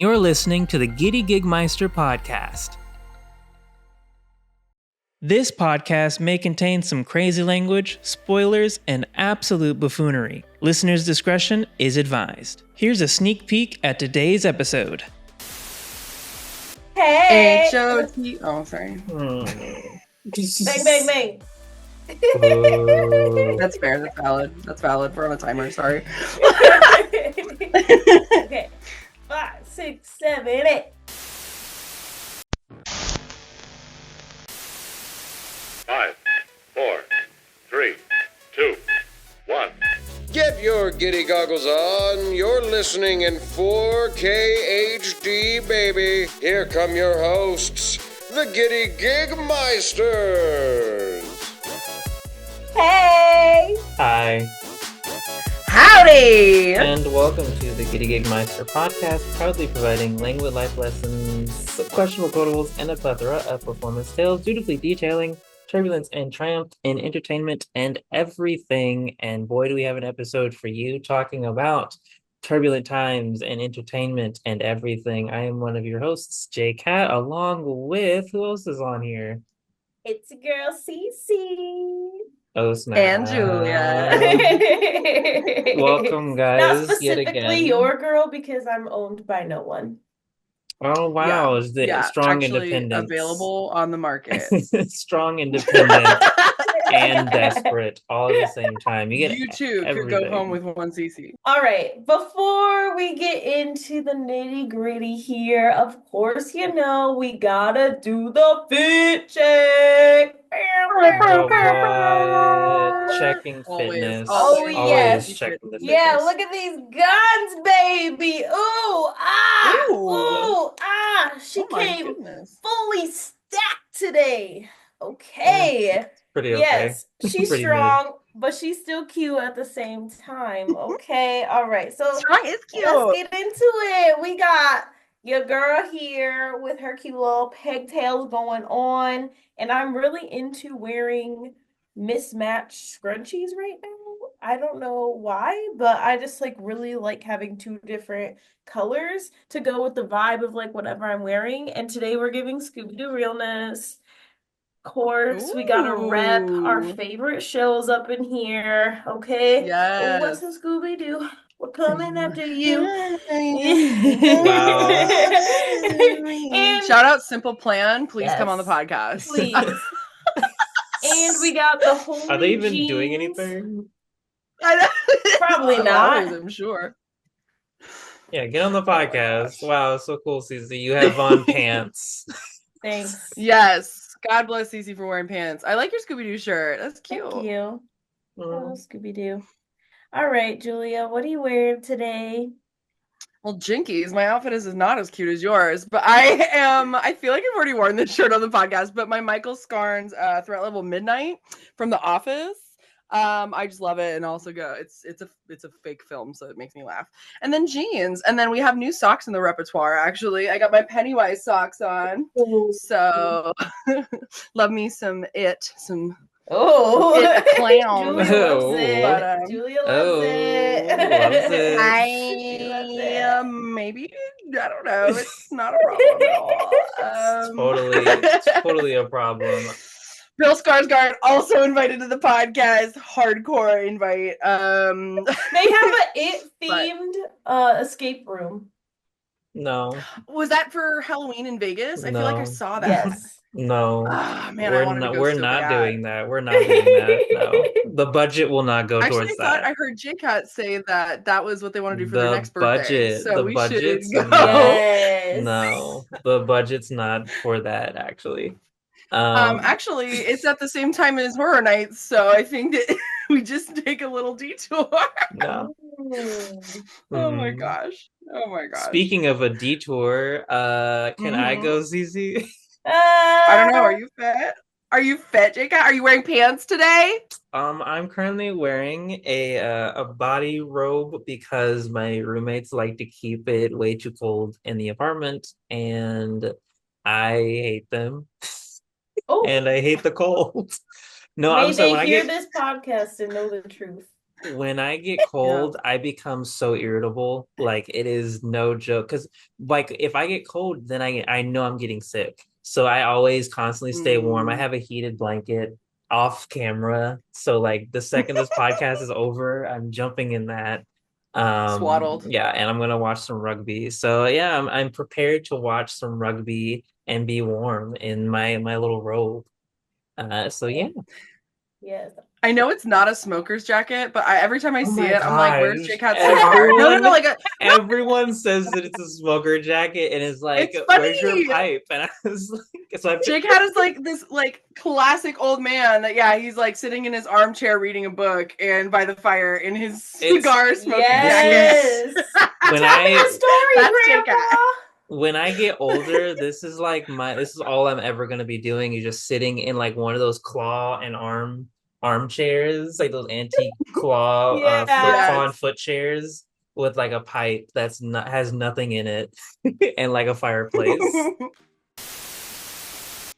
You're listening to the Giddy Gigmeister podcast. This podcast may contain some crazy language, spoilers, and absolute buffoonery. Listener's discretion is advised. Here's a sneak peek at today's episode. Hey! H-O-T. Oh, sorry. Bang, bang, bang. That's fair. That's valid. That's valid. We're on a timer. Sorry. Okay. 5, 6, 7, 8. Five, 4, 3, 2, 1. Get your giddy goggles on. You're listening in 4K HD, baby. Here come your hosts, the Giddy Gigmeisters. Hey! Hi, Howdy! and welcome to the Giddy Gigmeister podcast, proudly providing language life lessons, questionable quotables, and a plethora of performance tales, dutifully detailing turbulence and triumph in entertainment and everything. And boy, do we have an episode for you talking about turbulent times and entertainment and everything. I am one of your hosts, JCAT, along with, who else is on here? It's your girl, Cece. Oh, snap. And Julia. Welcome, guys, Not yet specifically again. your girl, because I'm owned by no one. Oh, wow. Is the strong actually independence. available on the market. Strong independent and desperate all at the same time. You too could go home with one CC. All right, before we get into the nitty gritty here, of course, you know, we gotta do the fit check. Checking Always, fitness. always. Oh, yes. Checking the Yeah, fitness. look at these guns, baby. Ooh, ah, Ooh. ooh, ah. She Oh my came goodness. fully stacked today. Okay. Pretty okay. Yes, she's Pretty strong, but she's still cute at the same time. Okay, all right. So Strong is cute. let's get into it. We got your girl here with her cute little pigtails going on, and I'm really into wearing mismatched scrunchies right now. I don't know why, but I just really like having two different colors to go with the vibe of whatever I'm wearing. And today we're giving Scooby-Doo realness. Course, we gotta rep our Ooh. favorite shows up in here, okay? Yes. What's in Scooby-Doo? We're coming after you. Wow. And shout out Simple Plan. Please Yes, come on the podcast. please. And we got the whole. Are they even doing anything? I know. Probably not. Always, I'm sure. Yeah, get on the podcast. Wow, it's so cool, Cece. You have on pants. Thanks. Yes. God bless Cece for wearing pants. I like your Scooby-Doo shirt. That's cute. Thank you. Hello, Scooby-Doo. All right, Julia, what are you wearing today? Well, jinkies, my outfit is not as cute as yours, but I feel like I've already worn this shirt on the podcast, but my Michael Scarnes Threat Level Midnight from The Office. I just love it, and also it's a fake film, so it makes me laugh. And then jeans, and then we have new socks in the repertoire. Actually, I got my Pennywise socks on, so love me some some. Oh, a clown. Julia loves it. But, Julia loves it. Loves it. I maybe I don't know. It's not a problem at all. It's totally a problem. Bill Skarsgård also invited to the podcast. Hardcore invite. They have a it-themed escape room. No. Was that for Halloween in Vegas? I feel like I saw that. Yes. No. Oh, man, we're not doing that. We're not doing that. No. The budget will not go towards that. I heard JCAT say that was what they want to do for their next birthday. Budget. So we should go. Yes. No. The budget's not for that, actually. Actually, it's at the same time as Horror Nights, so I think that we just take a little detour. No. Oh my gosh. Speaking of a detour, can I go, Cece? I don't know. Are you fat? Are you fat, Jacob? Are you wearing pants today? I'm currently wearing a body robe because my roommates like to keep it way too cold in the apartment, and I hate them. Oh. And I hate the cold. No, May I'm sorry. they hear this podcast and know the truth. when I get cold, I become so irritable. Like it is no joke. Because like if I get cold, then I know I'm getting sick. So I always constantly stay warm. I have a heated blanket off camera. So like the second this podcast is over, I'm jumping in that. Swaddled. Yeah, and I'm gonna watch some rugby. So yeah, I'm prepared to watch some rugby and be warm in my little robe. So yeah. Yes. I know it's not a smoker's jacket, but every time I Oh see my it, I'm like, "Where's gosh. JCAT so hard?" No, Everyone- like Everyone says that it's a smoker jacket and is like, It's where's your funny. pipe? And I was like, so I JCAT is like this like classic old man that he's like sitting in his armchair reading a book and by the fire in his cigar smoking Yes. jacket. when Tell me I the story, That's Grandpa. when I get older, this is all I'm ever gonna be doing is just sitting in like one of those claw and armchairs, like those antique claw claw and foot chairs with like a pipe that's not has nothing in it and like a fireplace.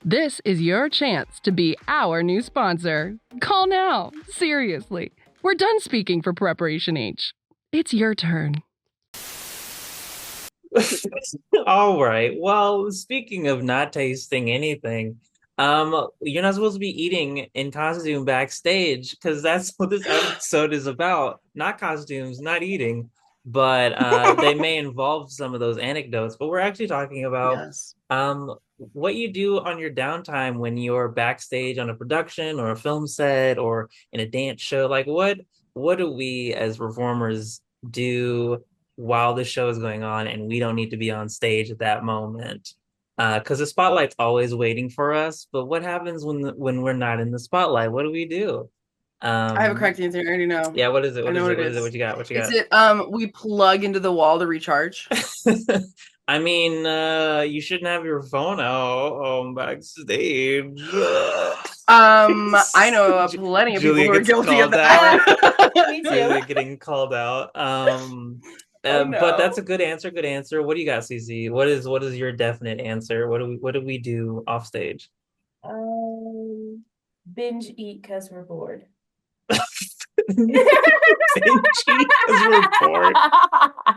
This is your chance to be our new sponsor. Call now. Seriously. We're done speaking for Preparation H. It's your turn. All right. Well, speaking of not tasting anything, you're not supposed to be eating in costume backstage because that's what this episode is about. Not costumes, not eating, but they may involve some of those anecdotes. But we're actually talking about what you do on your downtime when you're backstage on a production or a film set or in a dance show. Like what do we as performers do while the show is going on and we don't need to be on stage at that moment? Because the spotlight's always waiting for us, but what happens when we're not in the spotlight? What do we do? I have a correct answer. I already know. Yeah, what is it? I know what it is. What you got? What you got? Is it we plug into the wall to recharge? I mean, you shouldn't have your phone out backstage. I know plenty of people who are guilty of that. Me too. Julia getting called out. But that's a good answer. Good answer. What do you got, Cece? What is your definite answer? What do we do off stage? Binge eat because we're bored. We're bored.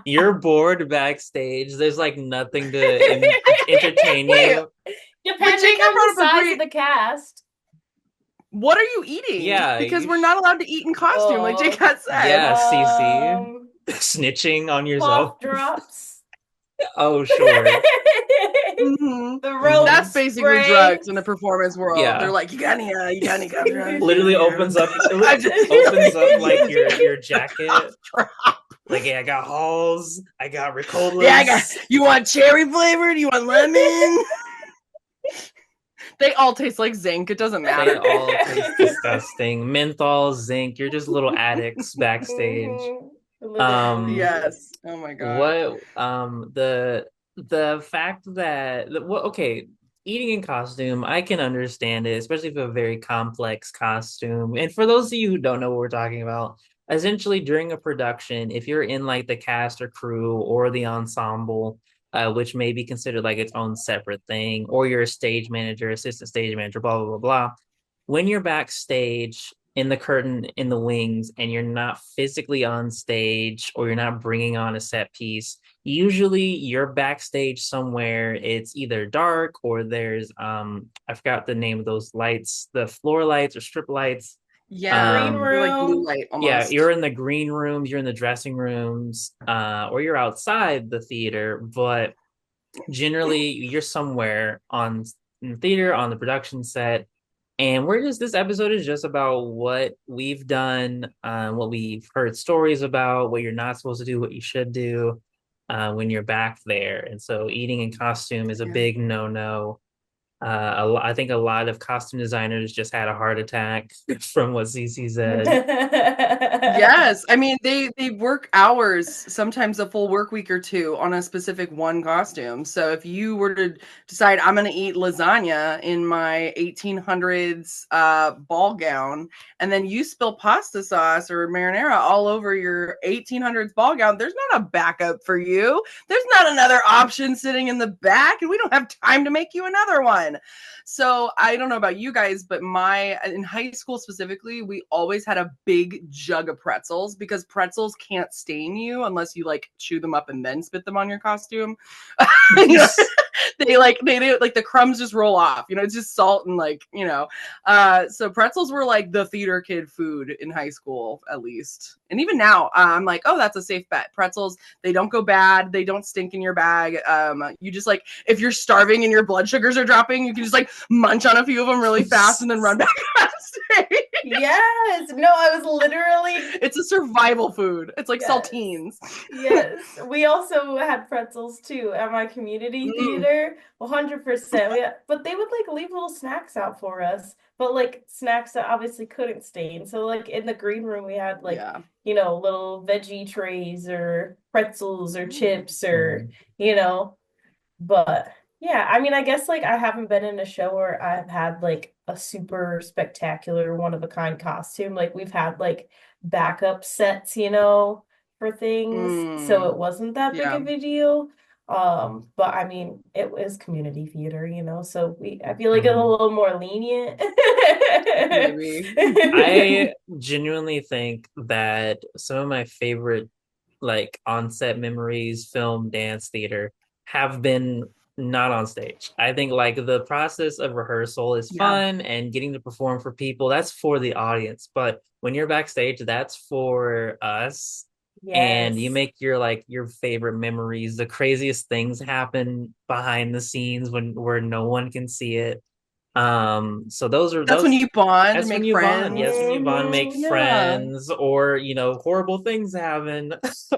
You're bored backstage. There's like nothing to entertain you. Depending on the size of the cast. What are you eating? Yeah, because we're not allowed to eat in costume, like JCAT said. Yeah, Cece. Snitching on yourself. Cough drops. Oh, sure. The rope. That's basically drugs in the performance world. Yeah. They're like, you got any drugs? Literally opens up like your jacket. Like, yeah, I got Halls, I got Ricolas. Yeah, you want cherry flavored? You want lemon? They all taste like zinc. It doesn't matter. They all taste disgusting. Menthol, zinc. You're just little addicts backstage. Yes. Oh my god. What the fact that okay, eating in costume, I can understand it, especially for a very complex costume. And for those of you who don't know what we're talking about, essentially during a production, if you're in like the cast or crew or the ensemble, which may be considered like its own separate thing, or you're a stage manager, assistant stage manager, blah blah blah blah. When you're backstage in the curtain, in the wings, and you're not physically on stage or you're not bringing on a set piece, usually you're backstage somewhere. It's either dark or there's I forgot the name of those lights, the floor lights or strip lights. Yeah, green room. Like blue light almost. Yeah, you're in the green rooms, you're in the dressing rooms, or you're outside the theater, but generally you're somewhere in the theater, on the production set. And this episode is just about what we've done, what we've heard stories about, what you're not supposed to do, what you should do when you're back there. And so eating in costume is a big no-no. I think a lot of costume designers just had a heart attack from what Cece said. Yes. I mean, they work hours, sometimes a full work week or two on a specific one costume. So if you were to decide I'm going to eat lasagna in my 1800s ball gown, and then you spill pasta sauce or marinara all over your 1800s ball gown, there's not a backup for you. There's not another option sitting in the back, and we don't have time to make you another one. fun. So I don't know about you guys, but in high school specifically, we always had a big jug of pretzels because pretzels can't stain you unless you like chew them up and then spit them on your costume. You know, they do like the crumbs just roll off, you know, it's just salt and like, you know. So pretzels were like the theater kid food in high school, at least. And even now, I'm like, oh, that's a safe bet. Pretzels, they don't go bad, they don't stink in your bag. You just like, if you're starving and your blood sugars are dropping, you can just like munch on a few of them really fast and then run back on stage. Yes. No, I was literally. It's a survival food. It's like Yes. saltines. Yes. We also had pretzels too at my community theater. 100%. But they would like leave little snacks out for us, but like snacks that obviously couldn't stain. So like in the green room, we had like, you know, little veggie trays or pretzels or chips or, you know, but yeah, I mean, I guess like I haven't been in a show where I've had like a super spectacular one of a kind costume. Like we've had like backup sets, you know, for things. So it wasn't that big of a deal. But I mean, it was community theater, you know, so I feel like it's a little more lenient. Maybe. I genuinely think that some of my favorite like on-set memories, film, dance, theater have been not on stage. I think like the process of rehearsal is fun and getting to perform for people, that's for the audience. But when you're backstage, that's for us. And you make your favorite memories. The craziest things happen behind the scenes where no one can see it. So that's when you bond, that's make when you friends. bond. Yes, when you bond, make friends, or you know, horrible things happen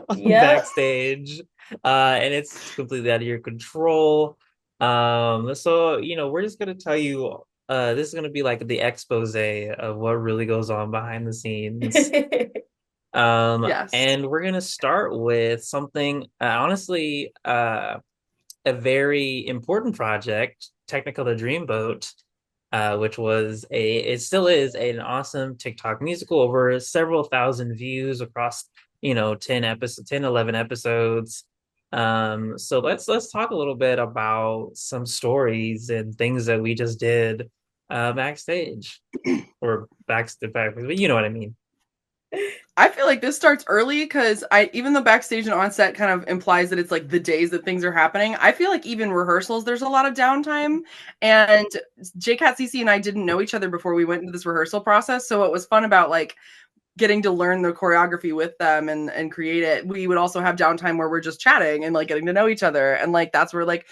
backstage. And it's completely out of your control. So you know, we're just gonna tell you this is gonna be like the expose of what really goes on behind the scenes. And we're gonna start with something honestly a very important project, Technicolor Dreamboat, which was it still is an awesome TikTok musical, over several thousand views across, you know, 11 episodes. So let's talk a little bit about some stories and things that we just did backstage or backstage, but you know what I mean. I feel like this starts early because even though backstage and on set kind of implies that it's like the days that things are happening, I feel like even rehearsals, there's a lot of downtime. And JCAT, Cece, and I didn't know each other before we went into this rehearsal process. So what was fun about like getting to learn the choreography with them and create it, we would also have downtime where we're just chatting and like getting to know each other. And like that's where like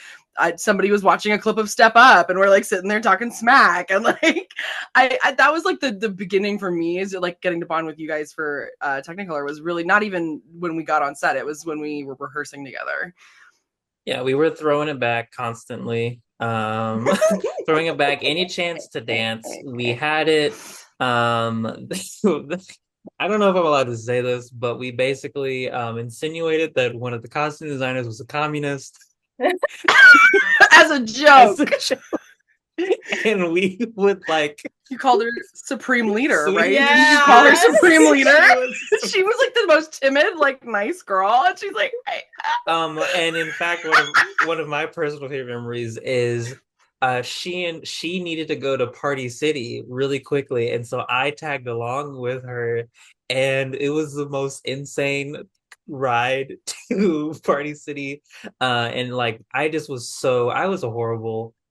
somebody was watching a clip of Step Up and we're like sitting there talking smack, and like I that was like the beginning for me, is like getting to bond with you guys for Technicolor was really not even when we got on set, it was when we were rehearsing together. Yeah, we were throwing it back constantly. Throwing it back any chance to dance. We had it. I don't know if I'm allowed to say this, but we basically insinuated that one of the costume designers was a communist. As a joke. And we would like, you called her supreme leader, right? Yes. Didn't you call her supreme leader? She was like the most timid, like nice girl, and she's like, hey. And in fact, one of my personal favorite memories is she needed to go to Party City really quickly, and so I tagged along with her, and it was the most insane ride to Party City. And like I was a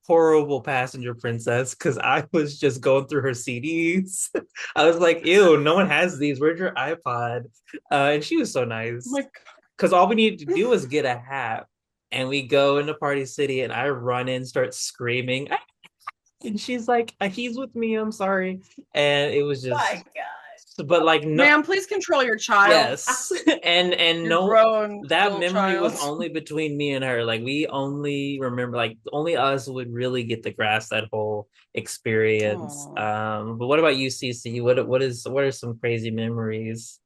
horrible passenger princess because I was just going through her CDs. I was like, ew, no one has these. Where's your iPod? And she was so nice. Oh my God. Because all we needed to do was get a hat, and we go into Party City, and I run in, start screaming, and she's like, "He's with me. I'm sorry." And it was just, my God. but like, no, ma'am, please control your child. yes, and Your no, grown that memory was child. only between me and her. Like we only remember, like only us would really get to grasp that whole experience. Aww. But what about you, Cece? What are some crazy memories?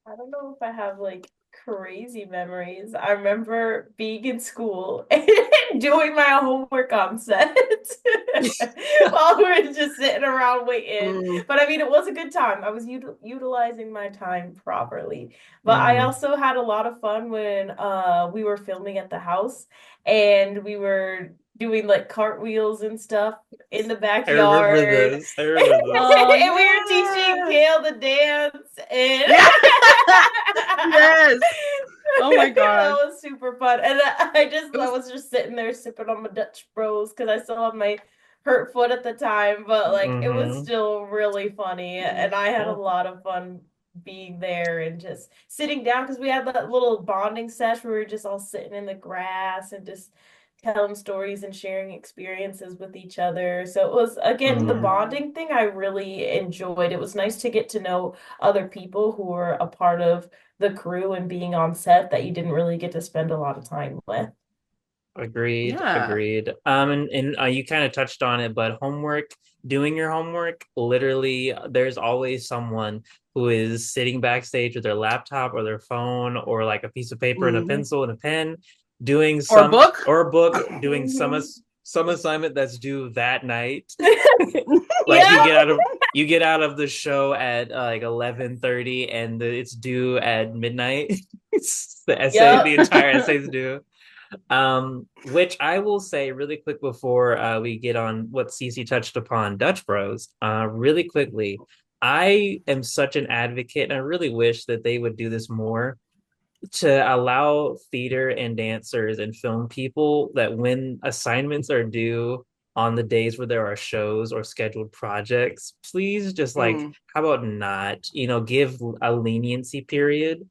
I don't know if I have like crazy memories. I remember being in school and doing my homework on set while we were just sitting around waiting. But I mean, it was a good time. I was utilizing my time properly. But I also had a lot of fun when we were filming at the house, and we were doing like cartwheels and stuff in the I remember backyard. this. I remember this. Oh, And we were teaching yes. Kale the dance. And Yeah. Yes. Oh my that gosh. was super fun. And I was just sitting there sipping on my Dutch Bros because I still have my hurt foot at the time, but like it was Mhm. still really funny. And I had a lot of fun being there and just sitting down because we had that little bonding sesh where we were just all sitting in the grass and just telling stories and sharing experiences with each other. So it was, again, the Mhm. bonding thing I really enjoyed. It was nice to get to know other people who were a part of the crew and being on set that you didn't really get to spend a lot of time with. Agreed, Yeah. agreed. And you kind of touched on it, but doing your homework, literally, there's always someone who is sitting backstage with their laptop or their phone or like a piece of paper and a Mhm. pencil and a pen, doing Or a book. or a book, doing Mhm. some assignment that's due that night. Like Yeah. you get out of the show at like 11:30 and it's due at midnight. Yep. The entire essay is due. Which I will say really quick before we get on what Cece touched upon, Dutch Bros. Really quickly, I am such an advocate, and I really wish that they would do this more to allow theater and dancers and film people that when assignments are due on the days where there are shows or scheduled projects, please just like, Mm. how about not, give a leniency period.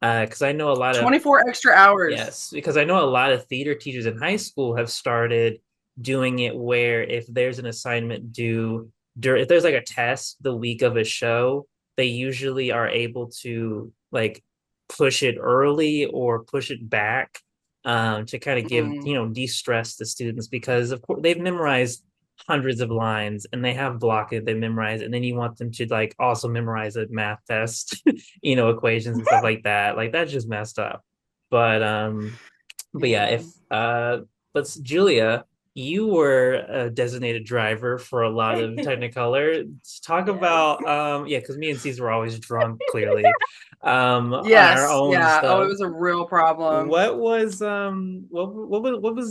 Because I know a lot of 24 extra hours. Yes, because I know a lot of theater teachers in high school have started doing it where if there's an assignment due if there's like a test the week of a show, they usually are able to like push it early or push it back to kind of give, Mm. de-stress the students because of course they've memorized hundreds of lines and they have block it they memorize and then you want them to like also memorize a math test, equations and stuff like that. Like that's just messed up. But yeah, Yeah. if but Julia, you were a designated driver for a lot of Technicolor. Talk Yes. about yeah, because me and Cece were always drunk, clearly, on our Yes. own Yeah. Oh, it stuff. was a real problem. What was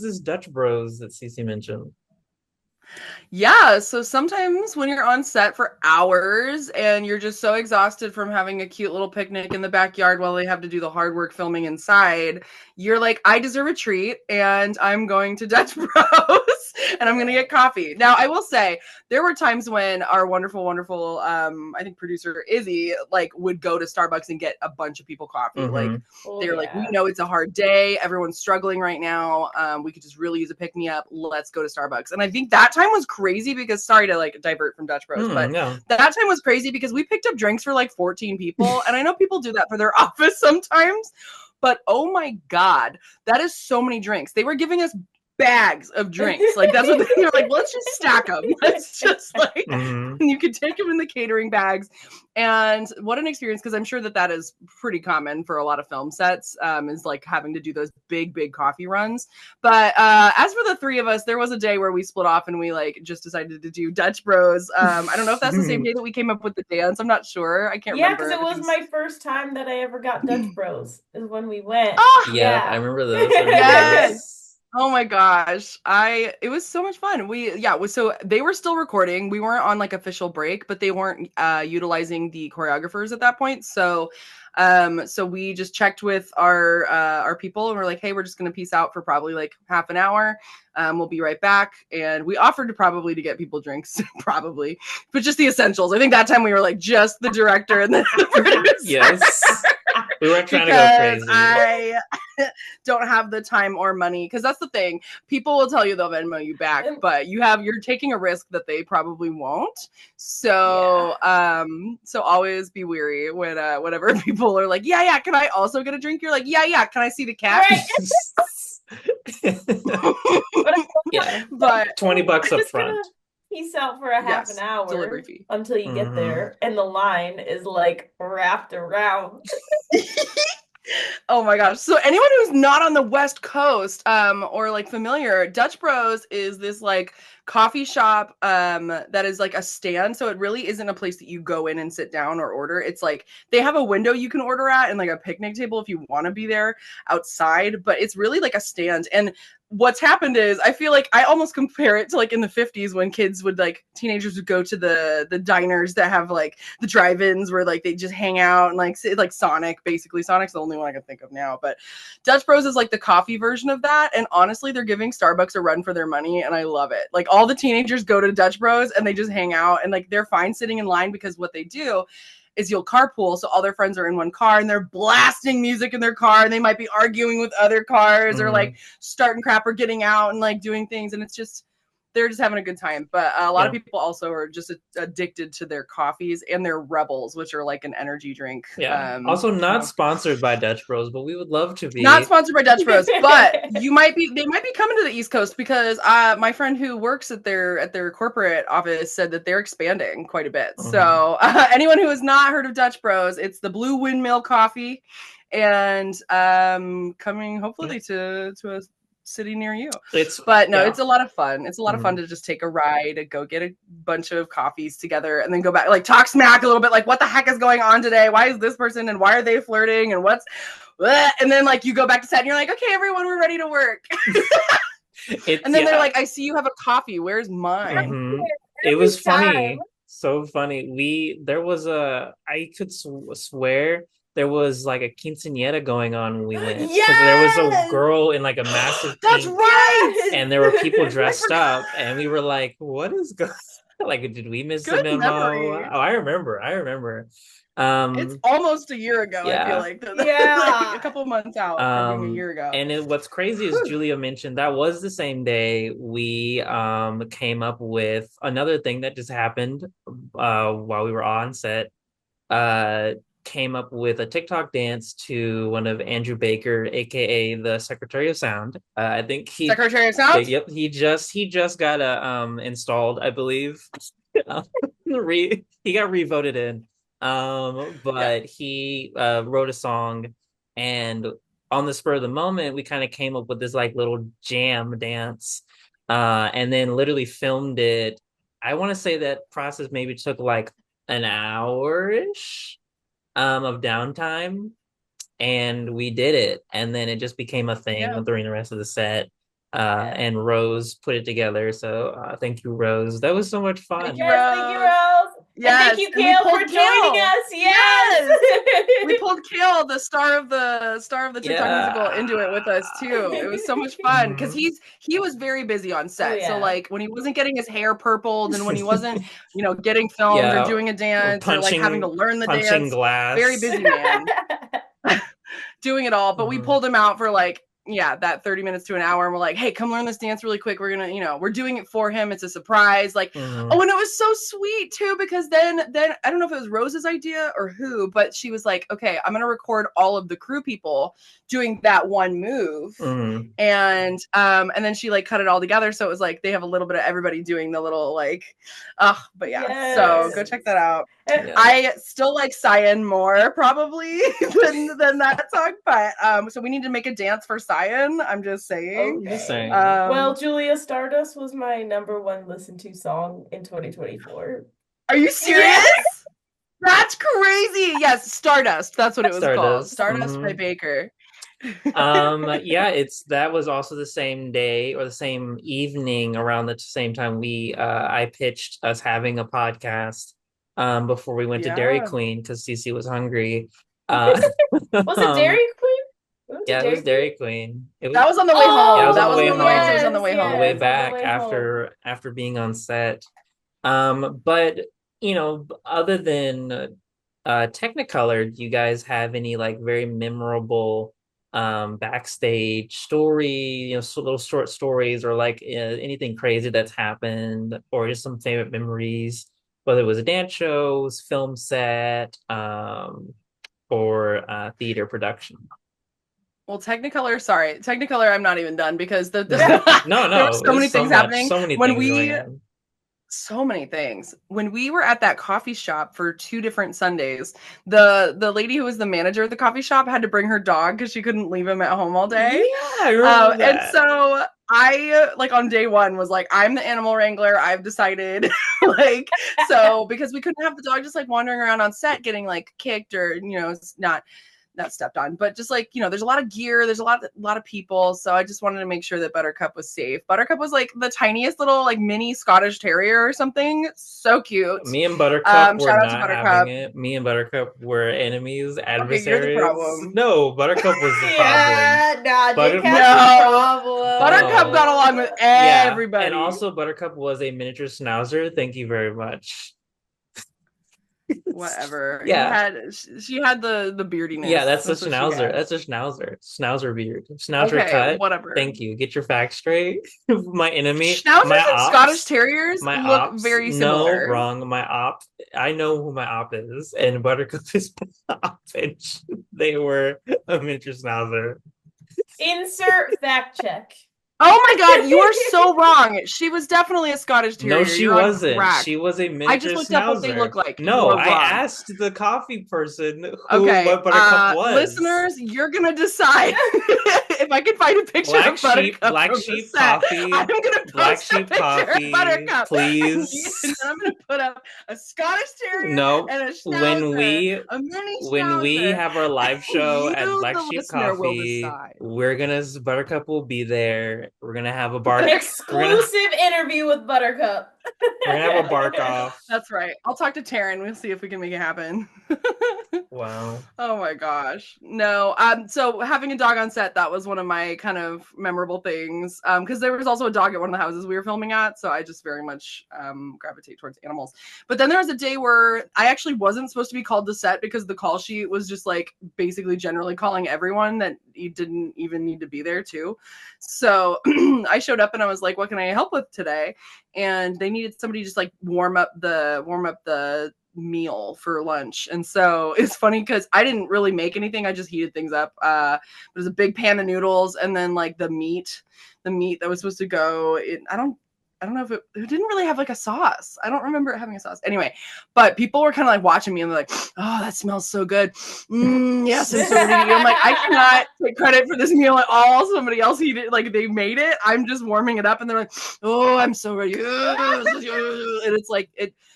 this Dutch Bros that Cece mentioned? Yeah, so sometimes when you're on set for hours and you're just so exhausted from having a cute little picnic in the backyard while they have to do the hard work filming inside, you're like, I deserve a treat and I'm going to Dutch Bros and I'm going to get coffee. Now, I will say there were times when our wonderful, wonderful, I think producer Izzy, like would go to Starbucks and get a bunch of people coffee. Like Oh, they were like, we yeah. know it's a hard day. Everyone's struggling right now. We could just really use a pick me up. Let's go to Starbucks. And I think that time was crazy because sorry to like divert from Dutch Bros, but Yeah. that time was crazy because we picked up drinks for like 14 people. And I know people do that for their office sometimes, but oh my God, that is so many drinks. They were giving us bags of drinks. Like that's what they're like, let's just stack them. Let's just like, Mhm. you could take them in the catering bags. And what an experience, because I'm sure that is pretty common for a lot of film sets, is like having to do those big, big coffee runs. But as for the three of us, there was a day where we split off and we like just decided to do Dutch Bros. I don't know if that's the same day that we came up with the dance. I'm not sure. I can't Yeah, remember. because it was my first time that I ever got Dutch Bros. Is when we went. Ah, Yep, I Yeah. remember this. I remember yes. this. Oh my gosh. It was so much fun. So they were still recording. We weren't on like official break, but they weren't utilizing the choreographers at that point. So we just checked with our people and we're like, hey, we're just gonna peace out for probably like half an hour. We'll be right back. And we offered to get people drinks, probably, but just the essentials. I think that time we were like just the director and the producer. Yes. We weren't trying to go Because crazy. I don't have the time or money. Because that's the thing. People will tell you they'll Venmo you back, but you're taking a risk that they probably won't. So so always be wary when whenever people are like, yeah, can I also get a drink? You're like, yeah, can I see the cash? Yeah. But $20 up front. Peace out for a half an hour delivery fee until you get there, and the line is like wrapped around. Oh my gosh. So anyone who's not on the West Coast or like familiar, Dutch Bros is this like coffee shop that is like a stand, so it really isn't a place that you go in and sit down or order. It's like they have a window you can order at and like a picnic table if you want to be there outside, but it's really like a stand. And what's happened is I feel like I almost compare it to like in the 50s when kids would like teenagers would go to the diners that have like the drive-ins where like they just hang out and like Sonic. Basically Sonic's the only one I can think of now, but Dutch Bros is like the coffee version of that. And honestly, they're giving Starbucks a run for their money, and I love it. Like all the teenagers go to Dutch Bros and they just hang out, and like they're fine sitting in line because what they do is you'll carpool, so all their friends are in one car and they're blasting music in their car, and they might be arguing with other cars or like starting crap or getting out and like doing things, and it's just they're just having a good time. But a lot of people also are just addicted to their coffees and their Rebels, which are like an energy drink. Also not sponsored by Dutch Bros, but we would love to be. Not sponsored by Dutch Bros, but they might be coming to the East Coast because my friend who works at their corporate office said that they're expanding quite a bit. So anyone who has not heard of Dutch Bros, it's the Blue Windmill Coffee, and coming hopefully to a city near you. It's a lot of fun. It's a lot of fun to just take a ride, go get a bunch of coffees together, and then go back, like talk smack a little bit, like what the heck is going on today? Why is this person and why are they flirting and what's and then like you go back to set and you're like, okay, everyone, we're ready to work. And then they're like, I see you have a coffee. Where's mine? It was funny. So funny. I could swear there was like a quinceañera going on when we went. Because there was a girl in like a massive That's pink, right. And there were people dressed up, and we were like, what is going on? Like, did we miss the memo? Memory. Oh, I remember. It's almost a year ago, I feel like. Like a couple of months out from being a year ago. And what's crazy is Julia mentioned that was the same day we came up with another thing that just happened while we were on set. Came up with a TikTok dance to one of Andrew Baker, aka the Secretary of Sound. I think Secretary of Sound. Yep, he just got installed, I believe. He got revoted in. But he wrote a song, and on the spur of the moment, we kind of came up with this like little jam dance, and then literally filmed it. I want to say that process maybe took like an hour-ish of downtime, and we did it, and then it just became a thing during the rest of the set. And Rose put it together, so thank you, Rose. That was so much fun. Thank you, Rose. Yes. And thank you, Kale, for joining us. Yes. We pulled Kale, the star of the TikTok musical, into it with us too. It was so much fun because he was very busy on set. So like when he wasn't getting his hair purpled and when he wasn't, getting filmed or doing a dance or like having to learn the dance, glass. Very busy man, doing it all. But we pulled him out for like that 30 minutes to an hour, and we're like, hey, come learn this dance really quick. We're gonna, we're doing it for him. It's a surprise. Like, oh, and it was so sweet too, because then I don't know if it was Rose's idea or who, but she was like, okay, I'm gonna record all of the crew people doing that one move. And then she like cut it all together, so it was like they have a little bit of everybody doing the little like but so go check that out. I still like Cyan more probably than that song, but so we need to make a dance for Cyan. I'm just saying. Well, Julia, Stardust was my #1 listened to song in 2024. Are you serious? Yes! That's crazy. Yes, Stardust. That's what it was called. Stardust by Baker. That was also the same day or the same evening around the same time I pitched us having a podcast before we went to Dairy Queen because Cece was hungry. Was it Dairy Queen? It was Dairy Queen. That was on the way home. Yeah, that was on the way home. It was on the way home. On the way back after being on set. But other than Technicolor, do you guys have any like very memorable backstage story, little short stories, or like anything crazy that's happened, or just some favorite memories, whether it was a dance show, film set, or theater production? Well, Technicolor, I'm not even done because no, there were so many things happening. So many things. When we were at that coffee shop for 2 different Sundays, the lady who was the manager of the coffee shop had to bring her dog because she couldn't leave him at home all day. Yeah, I remember that. And so I like on day one was like, I'm the animal wrangler. I've decided like, so because we couldn't have the dog just like wandering around on set getting like kicked or, it's not stepped on, but just like, there's a lot of gear, there's a lot of people. So I just wanted to make sure that Buttercup was safe. Buttercup was like the tiniest little like mini Scottish terrier or something. So cute. Me and Buttercup were shout out to not Buttercup. having it. Me and Buttercup were enemies, adversaries. Okay, you're the problem. No, Buttercup was the problem. Yeah, nah, Butter- JCAT's the problem. Buttercup got along with everybody. And also Buttercup was a miniature schnauzer. Thank you very much. Whatever. Yeah. She had the beardiness. Yeah, that's a what she schnauzer. had. That's a schnauzer. Schnauzer beard. Schnauzer Okay, cut. whatever. Thank you. Get your facts straight. My enemy. Schnauzers my and ops, Scottish Terriers my look ops, very similar. No, wrong. My op. I know who my op is, and Buttercup is my op, and they were a miniature schnauzer. Insert fact check. Oh my god, you are so wrong. She was definitely a Scottish Terrier. No, she You're on wasn't. crack. She was a miniature I just looked up what they schnauzer. look like. No, You are I wrong. asked the coffee person Okay, what Buttercup was. listeners, you're gonna decide if I can find a picture Black of Buttercup. sheep, black from sheep the set, coffee, I'm gonna post black a sheep picture coffee, of Buttercup. please. And then I'm gonna put up a Scottish Terrier No, and a schnauzer, when we a mini when we schnauzer. have our live show at You, Black the Sheep listener, will Coffee, decide. Buttercup will be there. We're gonna have a bark. Exclusive interview with Buttercup. We're gonna have a bark off. That's right. I'll talk to Taryn. We'll see if we can make it happen. Wow. Oh my gosh. No. So having a dog on set, that was one of my kind of memorable things. Because there was also a dog at one of the houses we were filming at. So I just very much gravitate towards animals. But then there was a day where I actually wasn't supposed to be called to set because the call sheet was just like basically generally calling everyone that you didn't even need to be there too. So I showed up and I was like, what can I help with today? And they needed somebody to just like warm up the meal for lunch. And so it's funny because I didn't really make anything. I just heated things up. There's a big pan of noodles and then like the meat that was supposed to go in. I don't know if it didn't really have like a sauce. I don't remember it having a sauce. Anyway, but people were kind of like watching me and they're like, oh, that smells so good. Yes, I'm so ready to eat. I'm like, I cannot take credit for this meal at all. Somebody else heated it. Like they made it. I'm just warming it up and they're like, oh, I'm so ready. And it's like,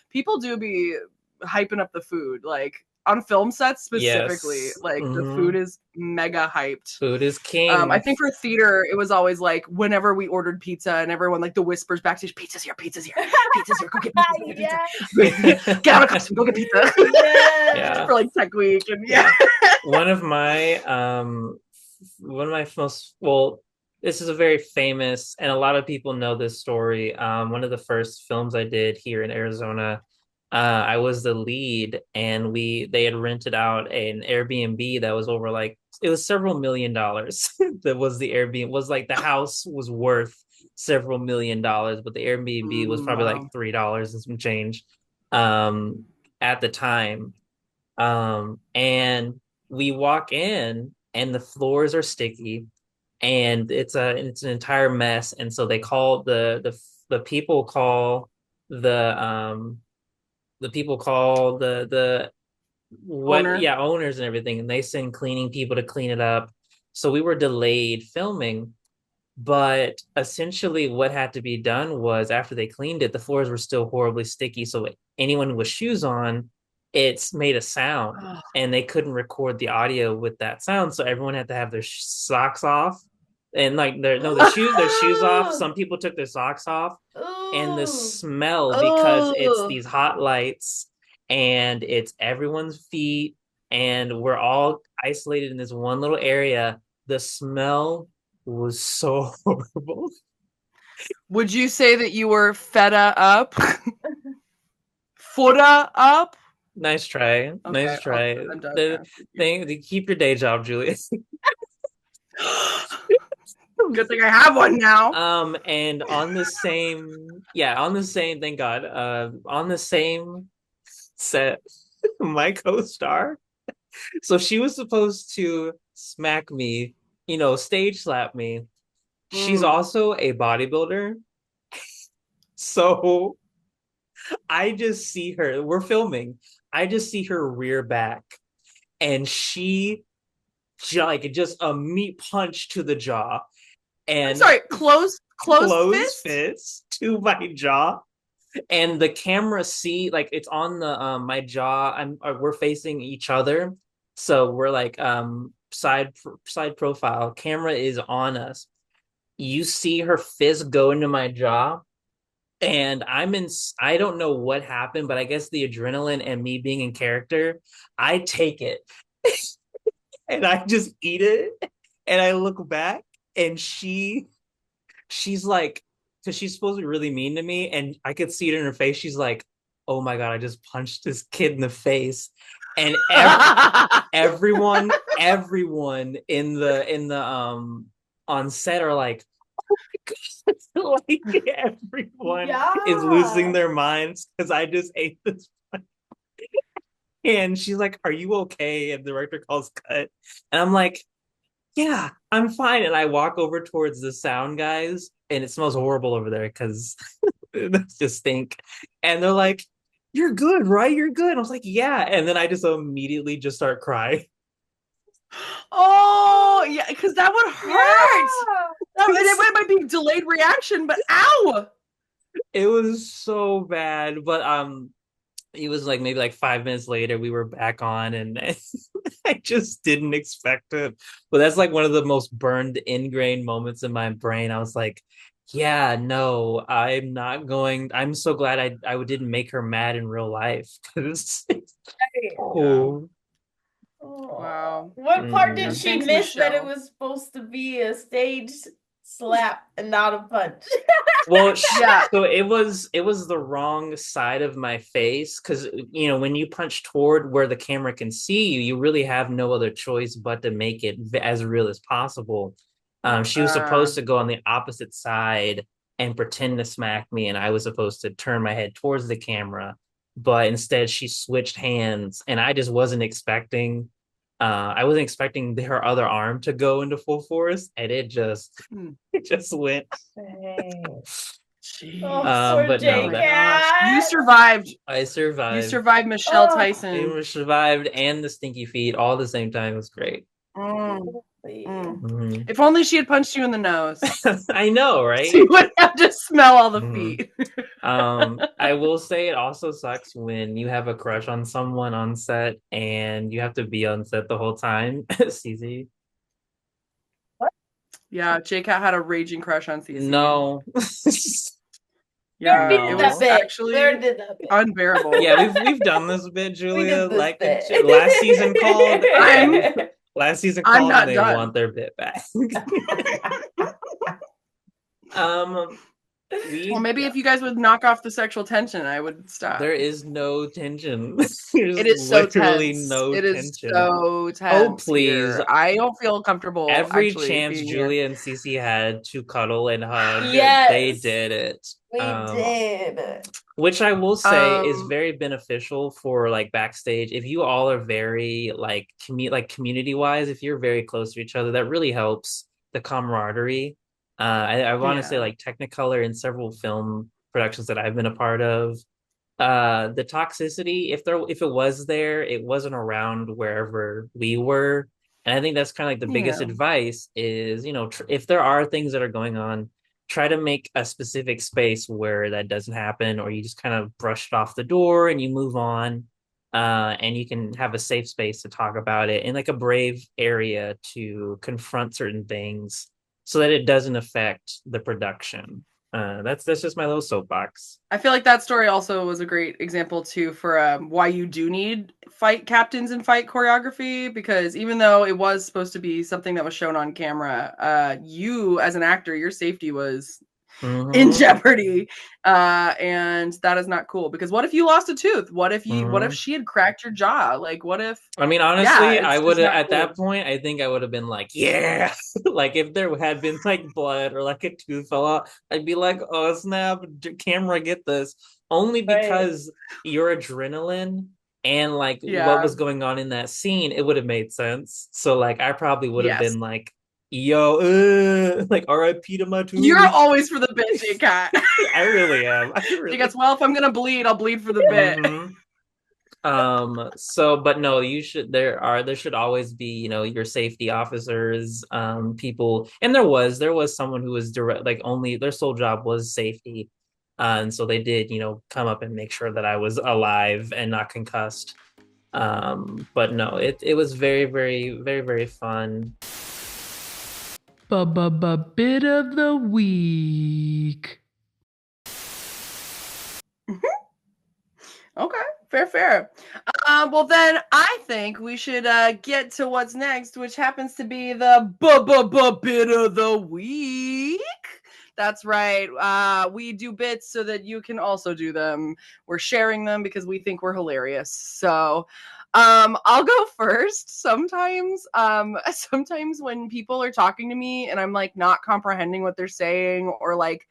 people do be hyping up the food. Like on film sets specifically, Yes. like the food is mega hyped. Food is king. I think for theater, it was always like whenever we ordered pizza and everyone like the whispers backstage, pizza's here, go get pizza. Get out of costume, go get pizza. Yeah. For like Tech Week and One of my most, well, this is a very famous, and a lot of people know this story. One of the first films I did here in Arizona, I was the lead, and they had rented out an Airbnb that was over like, it was several $1 million. That was the Airbnb. Was like the house was worth several $1 million, but the Airbnb was probably like $3 and some change at the time. And we walk in and the floors are sticky and it's an entire mess. And so they call the people call the owners and everything, and they send cleaning people to clean it up. So we were delayed filming, but essentially what had to be done was after they cleaned it, the floors were still horribly sticky. So anyone with shoes on, it's made a sound, and they couldn't record the audio with that sound. So everyone had to have their socks off, and like their shoes off. Some people took their socks off. And the smell, because it's these hot lights and it's everyone's feet and we're all isolated in this one little area, the smell was so horrible. Would you say that you were feta up? Fooda up? Nice try. Okay, Nice try. I'm done. Keep your day job, Julius. Good thing I have one now. And on the same, thank God, on the same set, my co-star, so she was supposed to smack me, stage slap me. She's also a bodybuilder. So I just see her, we're filming, I just see her rear back, and she just a meat punch to the jaw. And I'm sorry, close Closed fist to my jaw. And the camera like it's on the my jaw. We're facing each other. So we're like side profile. Camera is on us. You see her fist go into my jaw. And I don't know what happened, but I guess the adrenaline and me being in character, I take it and I just eat it. And I look back and she's like, because she's supposed to be really mean to me. And I could see it in her face. She's like, oh my God, I just punched this kid in the face. And everyone in the on set are like, like everyone is losing their minds because I just ate this. And she's like, are you okay? And the director calls cut. And I'm like, yeah, I'm fine. And I walk over towards the sound guys, and it smells horrible over there because they just stink. And they're like, you're good, right? You're good. I was like, yeah. And then I just immediately just start crying. Oh, yeah, because that would hurt. It might be delayed reaction, but ow! It was so bad. But it was like maybe like 5 minutes later we were back on, and I just didn't expect it. But that's like one of the most burned, ingrained moments in my brain. I was like, yeah, no, I'm not going. I'm so glad I didn't make her mad in real life. Oh. Wow. What part did she Thanks, miss that it Michelle. was supposed to be a stage slap and not a punch? Well, Yeah. so it was the wrong side of my face because when you punch toward where the camera can see you, you really have no other choice but to make it as real as possible. She was supposed to go on the opposite side and pretend to smack me, and I was supposed to turn my head towards the camera, but instead she switched hands, and I just wasn't expecting. I wasn't expecting her other arm to go into full force, and it just went. Poor But no, You survived. I survived. You survived Michelle Tyson. You survived, and the stinky feet all at the same time. It was great. If only she had punched you in the nose. I know, right? She would have to smell all the feet. I will say it also sucks when you have a crush on someone on set and you have to be on set the whole time. Cece. Yeah, JCAT had a raging crush on Cece. No. Yeah, it was actually unbearable. Yeah, we've done this bit, Julia. Like last season called. Last season called and they want their bit back. Well, maybe if you guys would knock off the sexual tension, I would stop. There is no tension. It is so tense. No it tension. Is so tense. Oh, please. Here. I don't feel comfortable. Every chance Julia and Cece had to cuddle and hug, yes, they did it. We did. Which I will say is very beneficial for like backstage. If you all are very like community wise, if you're very close to each other, that really helps the camaraderie. I want to say like Technicolor and several film productions that I've been a part of. The toxicity, if it was there, it wasn't around wherever we were. And I think that's kind of like the biggest advice is, if there are things that are going on, try to make a specific space where that doesn't happen, or you just kind of brush it off the door and you move on. And you can have a safe space to talk about it in like a brave area to confront certain things so that it doesn't affect the production. That's just my little soapbox. I feel like that story also was a great example too for why you do need fight captains and fight choreography, because even though it was supposed to be something that was shown on camera, you as an actor, your safety was in jeopardy, and that is not cool. Because what if you lost a tooth? What if she had cracked your jaw? Like, what if? I mean, honestly, I would have at that point. I think I would have been like, yeah, like if there had been like blood or like a tooth fell out, I'd be like, oh snap, camera, get this. Only because your adrenaline and like what was going on in that scene, it would have made sense. So like, I probably would have been like, yo, like R.I.P. to my tooth. You're always for the bit, JCAT. I really am. She goes, well, if I'm gonna bleed, I'll bleed for the bit. But no, there should always be, your safety officers, people, and there was someone who was direct, like only their sole job was safety. And so they did, come up and make sure that I was alive and not concussed. But no, it was very, very, very, very fun. Bit of the week. Okay, fair. Well, then I think we should get to what's next, which happens to be the bit of the week. That's right. We do bits so that you can also do them. We're sharing them because we think we're hilarious. So I'll go first. Sometimes when people are talking to me and I'm like not comprehending what they're saying, or like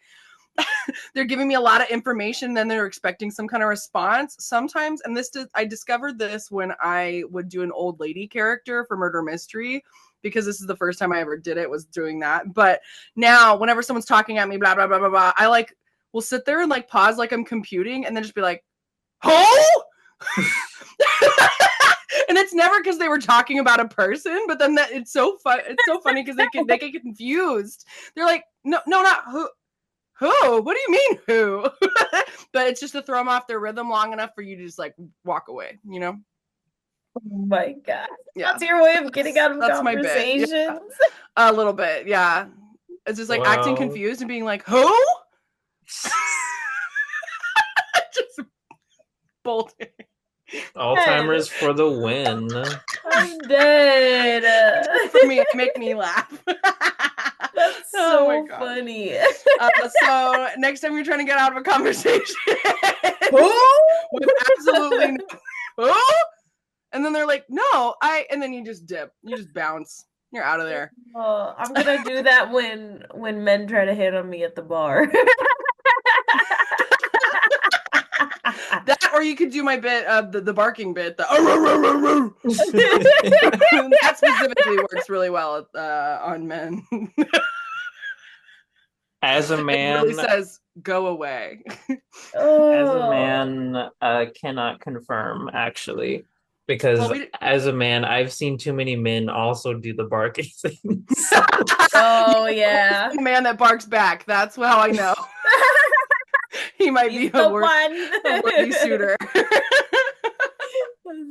they're giving me a lot of information, then they're expecting some kind of response. Sometimes, and I discovered this when I would do an old lady character for Murder Mystery, because this is the first time I ever did it, was doing that. But now whenever someone's talking at me, blah, blah, blah, blah, blah, I like will sit there and like pause like I'm computing and then just be like, oh! And it's never because they were talking about a person, but then it's so funny because they get confused. They're like, no, not who. Who? What do you mean who? But it's just to throw them off their rhythm long enough for you to just like walk away, Oh my God. Yeah. That's your way of getting out of That's conversations. my bit. Yeah. A little bit, yeah. It's just like acting confused and being like, who? Just bolting. Alzheimer's for the win. I'm dead. For me, make me laugh. That's so funny. So next time you're trying to get out of a conversation with absolutely no, who? And then they're like, no, and then you just dip. You just bounce. You're out of there. I'm gonna do that when men try to hit on me at the bar. That, or you could do my bit of the barking bit. That specifically works really well on men. As a man, it really says go away. As a man, cannot confirm actually, because as a man, I've seen too many men also do the barking things. Oh yeah, the man that barks back. That's how I know. He might be a worthy suitor. That's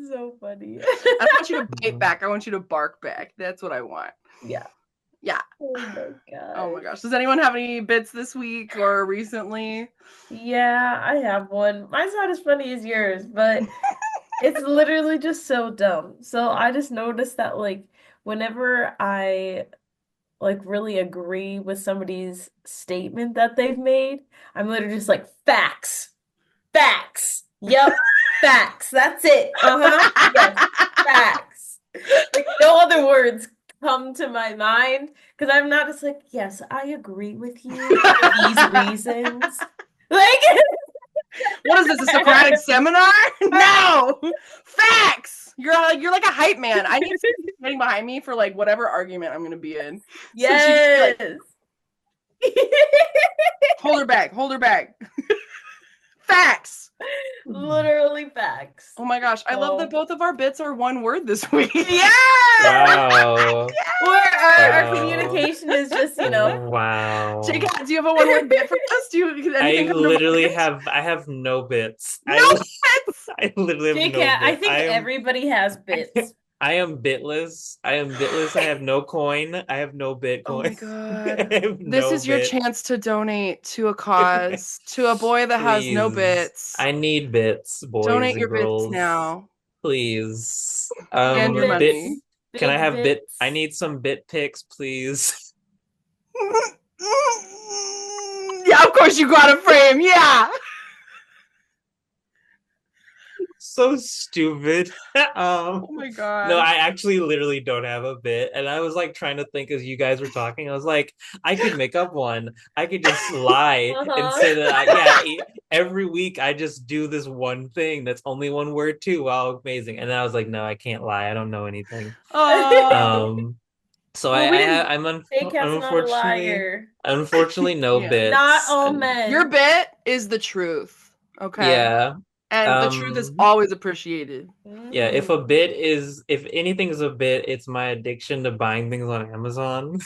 so funny. I don't want you to bite back. I want you to bark back. That's what I want. Yeah. Oh my God. Oh my gosh. Does anyone have any bits this week or recently? Yeah, I have one. Mine's not as funny as yours, but it's literally just so dumb. So I just noticed that like whenever I like really agree with somebody's statement that they've made, I'm literally just like, facts. Yep, facts. That's it. Yes, facts. Like no other words come to my mind because I'm not just like, yes, I agree with you for these reasons. Like, what is this, a Socratic seminar? No, facts. You're like a hype man. I need someone getting behind me for like whatever argument I'm gonna be in. Yes. So hold her back. Facts. Literally facts. Oh my gosh, I love that both of our bits are one word this week. Yeah. Wow. Or our communication is just, Wow. JCAT, do you have a one-word bit for us? I have no bits. I literally have no bits. I think everybody has bits. I am bitless. I have no coin. I have no Bitcoin. Oh my God. This is your chance to donate to a cause, to a boy that has no bits. I need bits, boys. Donate and your girls. bits now. Please. And your money. Can I have bit? I need some bit pics, please. Yeah, of course you got a frame. Yeah. So stupid. Oh my God. No, I actually literally don't have a bit. And I was like trying to think as you guys were talking. I was like, I could make up one. I could just lie and say that every week I just do this one thing that's only one word too. Wow, amazing. And then I was like, no, I can't lie. I don't know anything. So I'm unfortunately no bits. Not all men. Your bit is the truth. Okay. Yeah. And the truth is Um, always appreciated. yeah, if anything is a bit, it's my addiction to buying things on Amazon.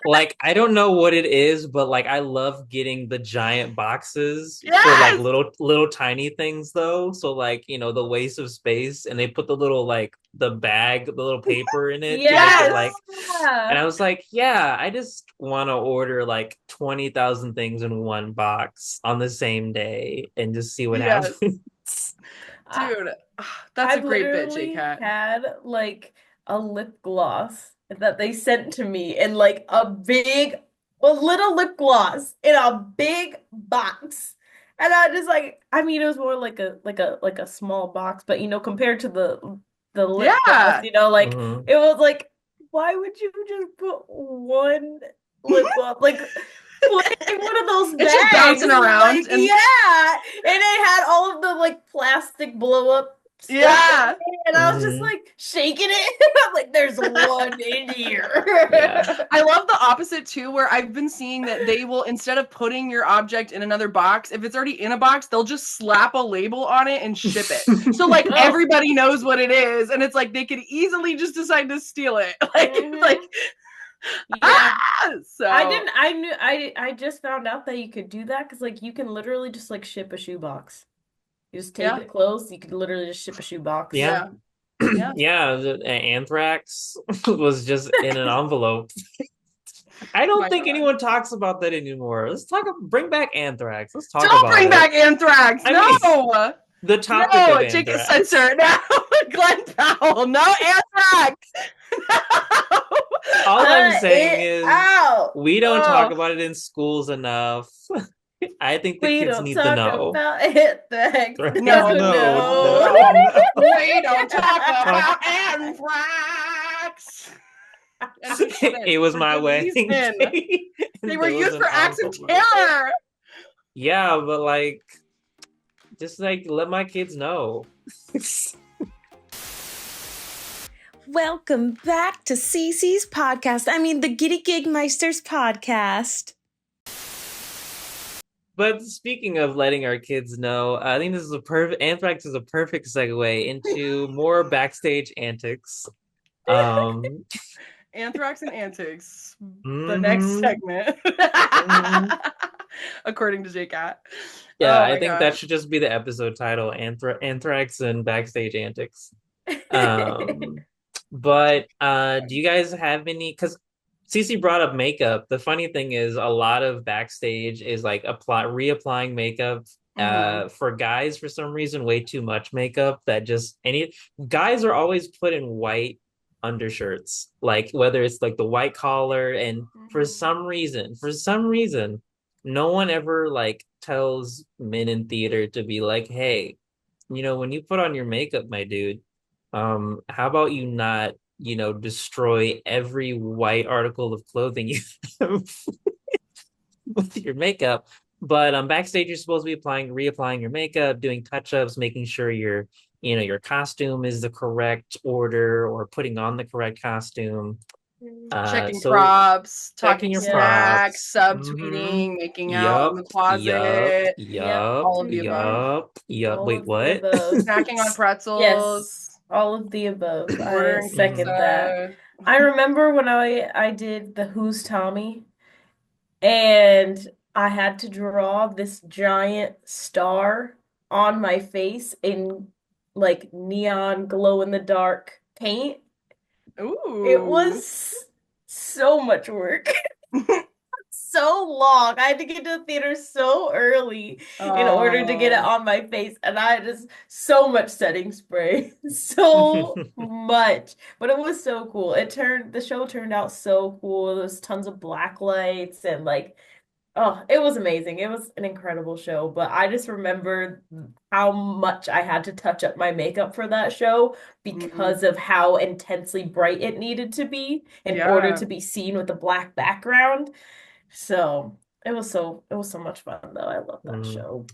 Like, I don't know what it is, but like I love getting the giant boxes for like Yes! little tiny things though. So like, the waste of space, and they put the little like the bag, the little paper in it to make it Yes! like, and I was like, yeah, I just want to order like 20,000 things in one box on the same day and just see what Yes. happens. Dude, that's a I've great bit, literally JCAT. had like a lip gloss that they sent to me in like a little lip gloss in a big box. And I just like, I mean, it was more like a small box, but compared to the lip gloss, Yeah. like Mhm. it was like, why would you just put one lip gloss? Like one of those It's just bags, bouncing around like, and- yeah, and it had all of the like plastic blow up stuff. Yeah. And I was just Mhm. like shaking it. I'm like, there's one in here. Yeah. I love the opposite too, where I've been seeing that they will, instead of putting your object in another box, if it's already in a box, they'll just slap a label on it and ship it. So like Oh. everybody knows what it is, and it's like they could easily just decide to steal it. Like it's like Yeah. so I just found out that you could do that because like you can literally just like ship a shoebox. You just tape Yeah. it close, you could literally just ship a shoebox. Yeah. Yeah. Yeah, the Anthrax was just in an envelope. I don't My think God. anyone talks about that anymore. Bring back Anthrax. Let's talk Don't about bring it. back Anthrax. I mean, No. the topic No, of take a Anthrax. censor. No, Glenn Powell. No Anthrax. No. All I'm Cut saying it is out. we don't talk Oh. about it in schools enough. I think the We kids don't need to talk know. about Anthrax. No, No. We don't talk about Anthrax. And we shouldn't, It was for my good wedding reason. day. They were There was used an for acts of envelope. terror. Yeah, but like, just like let my kids know. Welcome back to Cece's podcast. I mean, the Giddy Gigmeisters podcast. But speaking of letting our kids know, I think this is Anthrax is a perfect segue into more backstage antics. Anthrax and Antics. The Mhm. next segment. Mhm. According to JCAT. Yeah, Oh I my think God. that should just be the episode title: Anthrax and backstage antics. But do you guys have any? Because Cece brought up makeup. The funny thing is, a lot of backstage is like reapplying makeup. Mhm. For guys, for some reason, way too much makeup. That just any guys are always put in white undershirts, like whether it's like the white collar, and for some reason, no one ever like tells men in theater to be like, hey, when you put on your makeup, my dude, how about you not, destroy every white article of clothing you have with your makeup. But backstage, you're supposed to be reapplying your makeup, doing touch-ups, making sure your costume is the correct order, or putting on the correct costume. Checking So props, checking talking your snacks, props. subtweeting, making out in the Yup, closet, yup, all of the above. yup. All Wait, of the what? above. Snacking on pretzels. Yes, all of the above. I Ordering second that. pizza. I remember when I did the Who's Tommy, and I had to draw this giant star on my face in like neon glow in the dark paint. Ooh. It was so much work. So long. I had to get to the theater so early in order to get it on my face, and I just so much setting spray. So much. But it was so cool. The show turned out so cool. There was tons of black lights and like, oh, it was amazing. It was an incredible show. But I just remember how much I had to touch up my makeup for that show because of how intensely bright it needed to be in order Yeah. to be seen with the black background. So it was so much fun though. I love that show.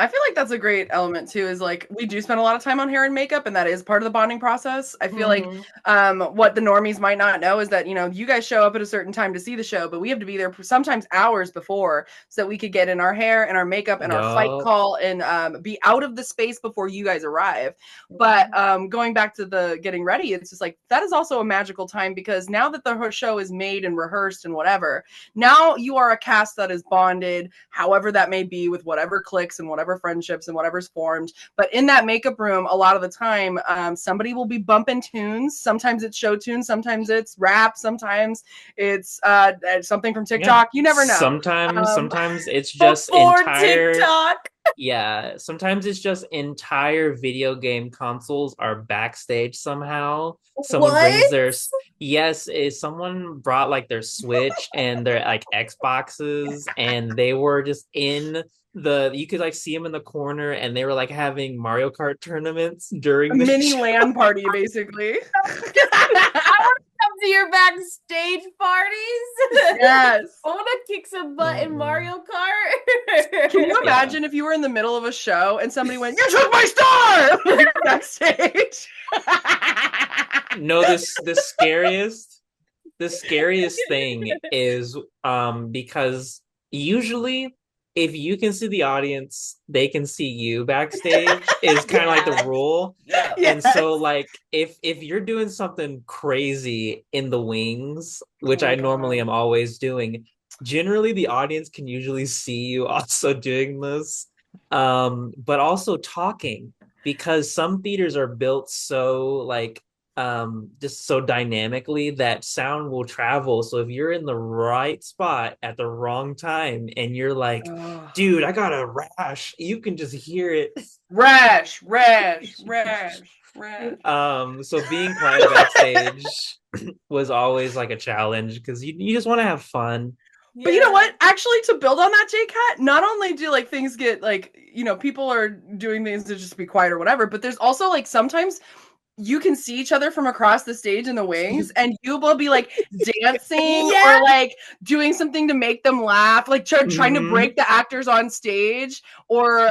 I feel like that's a great element too, is like we do spend a lot of time on hair and makeup, and that is part of the bonding process. I feel like what the normies might not know is that, you guys show up at a certain time to see the show, but we have to be there sometimes hours before so that we could get in our hair and our makeup and our fight Yup. call and be out of the space before you guys arrive. But going back to the getting ready, it's just like that is also a magical time, because now that the show is made and rehearsed and whatever, now you are a cast that is bonded, however that may be, with whatever cliques and whatever friendships and whatever's formed. But in that makeup room, a lot of the time, somebody will be bumping tunes. Sometimes it's show tunes, sometimes it's rap, sometimes it's something from TikTok. You never know. Sometimes it's just Before entire TikTok. Yeah, sometimes it's just entire video game consoles are backstage somehow. Someone brings their someone brought like their Switch and their like Xboxes, and they were just in you could like see them in the corner, and they were like having Mario Kart tournaments during the mini show. LAN party, basically. Come to your backstage parties. Yes. I want to kick some butt in Mario Kart. Can you imagine if you were in the middle of a show and somebody went, "You took my star!" like backstage? No, the scariest thing is because usually if you can see the audience, they can see you backstage is kind of like the rule. Yeah. And so like if you're doing something crazy in the wings, which I normally am always doing, generally the audience can usually see you also doing this. But also talking, because some theaters are built so like just so dynamically that sound will travel. So if you're in the right spot at the wrong time and you're like, dude, I got a rash, you can just hear it. Rash. So being quiet backstage was always like a challenge, because you just want to have fun. But you know what? Actually, to build on that, JCAT, not only do like things get like, people are doing things to just be quiet or whatever, but there's also like sometimes you can see each other from across the stage in the wings, and you will be like dancing or like doing something to make them laugh, like trying to break the actors on stage, or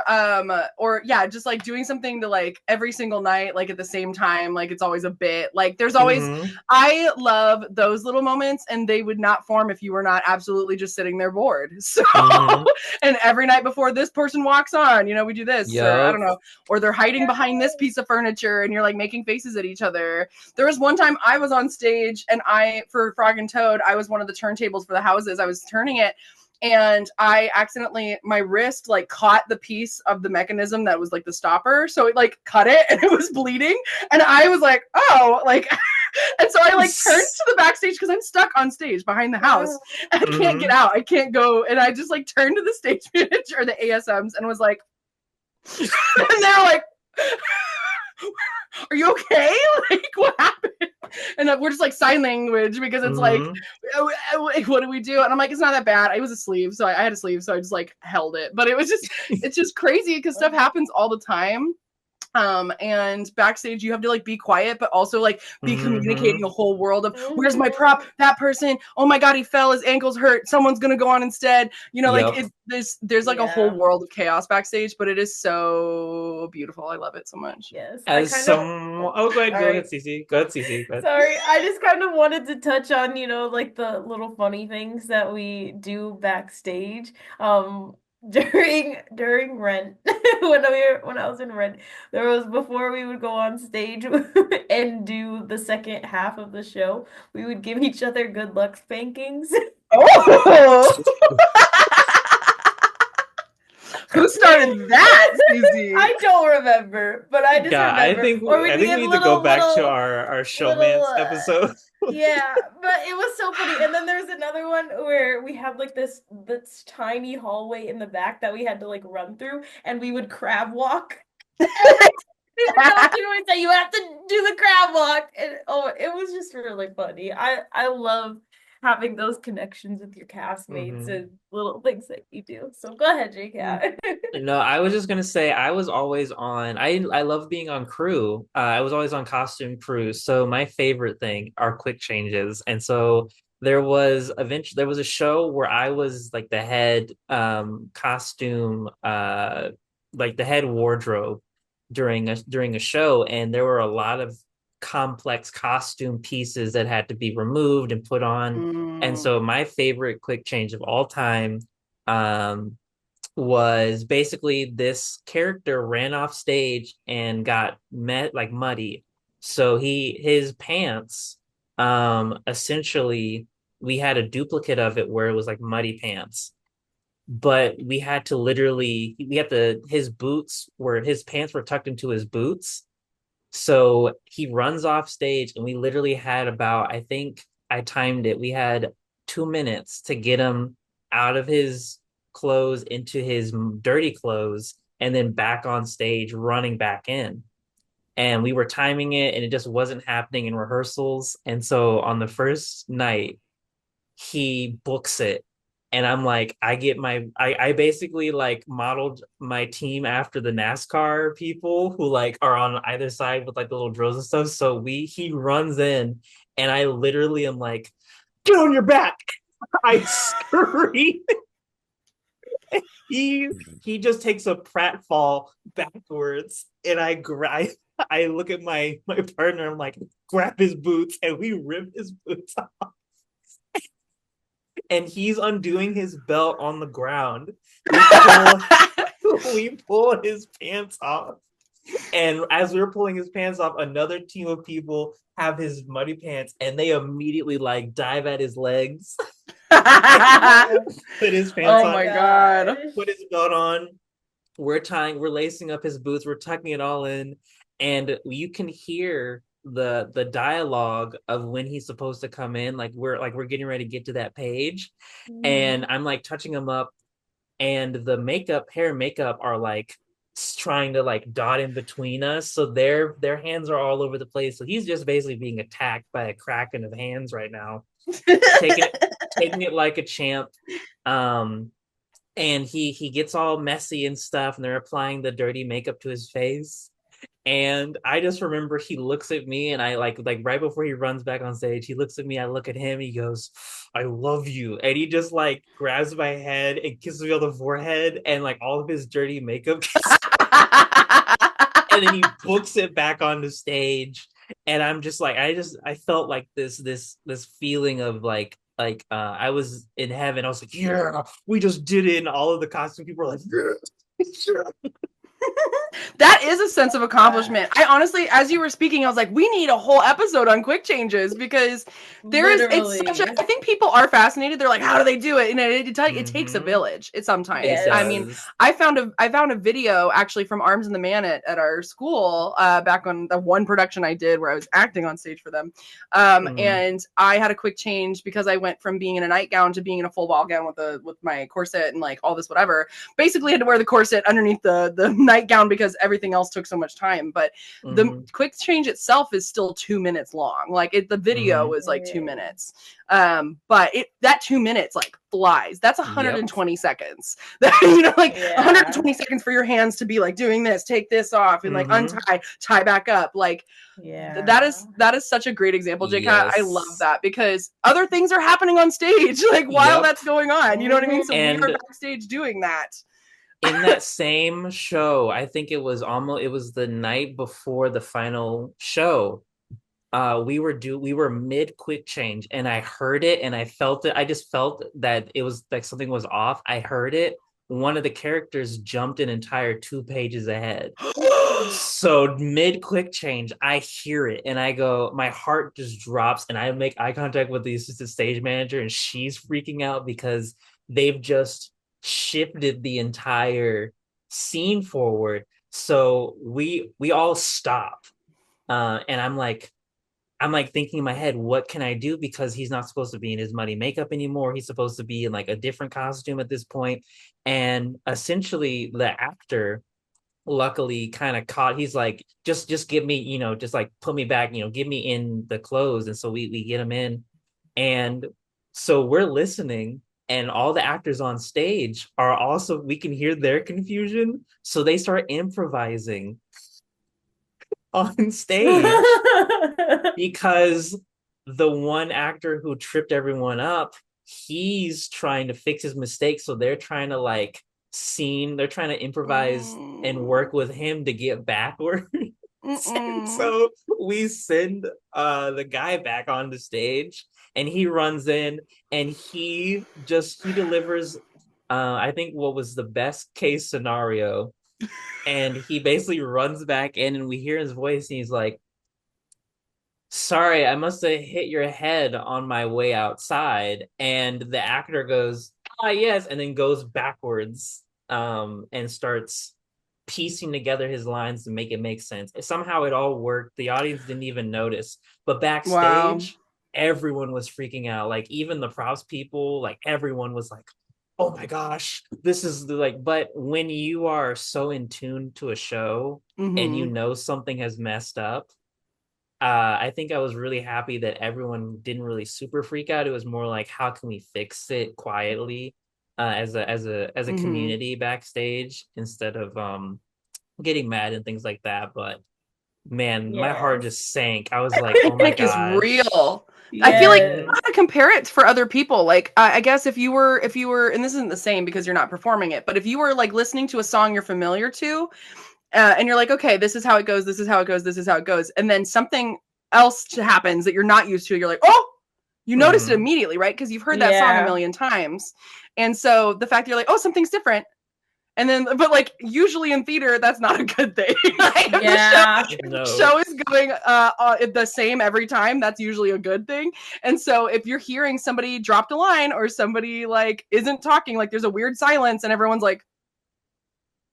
just like doing something to like every single night, like at the same time, like it's always a bit like there's always I love those little moments, and they would not form if you were not absolutely just sitting there bored. So and every night before this person walks on, we do this, or I don't know, or they're hiding behind this piece of furniture and you're like making faces at each other. There was one time I was on stage, and for Frog and Toad, I was one of the turntables for the houses. I was turning it, and I accidentally, my wrist like caught the piece of the mechanism that was like the stopper, so it like cut it and it was bleeding, and I was like, oh, like and so I like turned to the backstage, because I'm stuck on stage behind the house and I can't get out, I can't go, and I just like turned to the stage manager, the ASMs, and was like and they're like, are you okay? Like, what happened? And we're just like sign language, because it's like, what do we do? And I'm like, it's not that bad. It was a sleeve, so I had a sleeve, so I just like held it. But it was just, it's just crazy, because stuff happens all the time. And backstage you have to like be quiet, but also like be communicating a whole world of where's my prop, that person, oh my god, he fell, his ankle's hurt, someone's gonna go on instead, like there's like a whole world of chaos backstage, but it is so beautiful. I love it so much. Yes. Go ahead, Cece. Go ahead, Cece. Sorry, I just kind of wanted to touch on, like the little funny things that we do backstage. During Rent, when I was in Rent, there was, before we would go on stage and do the second half of the show, we would give each other good luck spankings. Oh. Who started that, Cece? I don't remember, but I just remember. I think we need to go back to our showman's episode. Yeah, but it was so funny. And then there's another one where we had like this tiny hallway in the back that we had to like run through, and we would crab walk. You have to do the crab walk, and it was just really funny. I love having those connections with your castmates and little things that you do. So go ahead, JCAT. No, I was just gonna say I was always on. I love being on crew. I was always on costume crew. So my favorite thing are quick changes, and so there was a show where I was like the head costume like the head wardrobe during a show, and there were a lot of complex costume pieces that had to be removed and put on. And so my favorite quick change of all time um was basically this character ran off stage and got met like muddy. So his pants, essentially we had a duplicate of it where it was like muddy pants. But we had to his boots were his pants were tucked into his boots. So he runs off stage and we literally had about, I think I timed it, we had 2 minutes to get him out of his clothes into his dirty clothes and then back on stage running back in. And we were timing it and it just wasn't happening in rehearsals. And so on the first night, he books it. And I'm like, I basically like modeled my team after the NASCAR people who like are on either side with like the little drills and stuff. So he runs in and I literally am like, get on your back. I scream. He just takes a pratfall backwards and I look at my partner, I'm like, grab his boots, and we rip his boots off. And he's undoing his belt on the ground. We pull his pants off. And as we were pulling his pants off, another team of people have his muddy pants and they immediately like dive at his legs. Put his pants on. Oh my God. Put his belt on. We're lacing up his boots, we're tucking it all in, and you can hear the dialogue of when he's supposed to come in. Like we're getting ready to get to that page, and I'm like touching him up, and the hair and makeup are like trying to like dot in between us, so their hands are all over the place. So he's just basically being attacked by a kraken of hands right now, taking it like a champ. And he gets all messy and stuff, and they're applying the dirty makeup to his face. And I just remember he looks at me, and I like right before he runs back on stage, he looks at me, I look at him, he goes, I love you. And he just like grabs my head and kisses me on the forehead, and like all of his dirty makeup and then he books it back onto stage. And I'm just like, I felt like this feeling of like I was in heaven. I was like, yeah, we just did it. And all of the costume people were like, yeah. That is a sense of accomplishment. I honestly, as you were speaking, I was like, we need a whole episode on quick changes, because I think people are fascinated. They're like, how do they do it? And it takes a village. It sometimes. Yes. I mean, I found a video actually from Arms and the Man at our school back on the one production I did where I was acting on stage for them. And I had a quick change because I went from being in a nightgown to being in a full ball gown with my corset and like all this whatever. Basically had to wear the corset underneath the nightgown because everything else took so much time. But the quick change itself is still 2 minutes long. Like the video is like 2 minutes. But that 2 minutes like flies. That's 120 seconds. 120 seconds for your hands to be like doing this, take this off, and like untie, tie back up. Like that is such a great example, JCAT. Yes. I love that because other things are happening on stage like while that's going on. You know what I mean? So we are backstage doing that. In that same show, I think it was the night before the final show. We were mid quick change, and I heard it and I felt it. I just felt that it was like something was off. I heard it. One of the characters jumped an entire 2 pages ahead. So mid quick change, I hear it and I go, my heart just drops, and I make eye contact with the assistant stage manager, and she's freaking out because they've just shifted the entire scene forward. So we all stop, and I'm like thinking in my head, what can I do? Because he's not supposed to be in his muddy makeup anymore. He's supposed to be in like a different costume at this point. And essentially the actor luckily kind of caught, he's like, just give me, just like put me back, give me in the clothes. And so we get him in. And so we're listening, and all the actors on stage are also, we can hear their confusion. So they start improvising on stage because the one actor who tripped everyone up, he's trying to fix his mistake. So they're trying to like scene. They're trying to improvise and work with him to get backward. So we send the guy back on the stage, and he runs in, and he delivers I think what was the best case scenario. And he basically runs back in, and we hear his voice, and he's like, "Sorry, I must have hit your head on my way outside." And the actor goes, "Ah, yes," and then goes backwards and starts piecing together his lines to make it make sense. Somehow it all worked. The audience didn't even notice. But backstage, everyone was freaking out. Like, even the props people, like, everyone was like, "Oh my gosh, this is like," but when you are so in tune to a show and you know something has messed up, I think I was really happy that everyone didn't really super freak out. It was more like, how can we fix it quietly as a community backstage, instead of getting mad and things like that. But man, my heart just sank. I was like, oh my Panic is gosh. real. I feel like you gotta compare it for other people. Like, I guess if you were, and this isn't the same because you're not performing it, but if you were like listening to a song you're familiar to, and you're like, okay, this is how it goes, this is how it goes, this is how it goes, and then something else happens that you're not used to, you're like, oh, you notice it immediately, right? Because you've heard that song a million times. And so the fact that you're like, oh, something's different. And then, but like, usually in theater, that's not a good thing. Like, if the show is going the same every time, that's usually a good thing. And so if you're hearing somebody dropped a line, or somebody like isn't talking, like there's a weird silence, and everyone's like,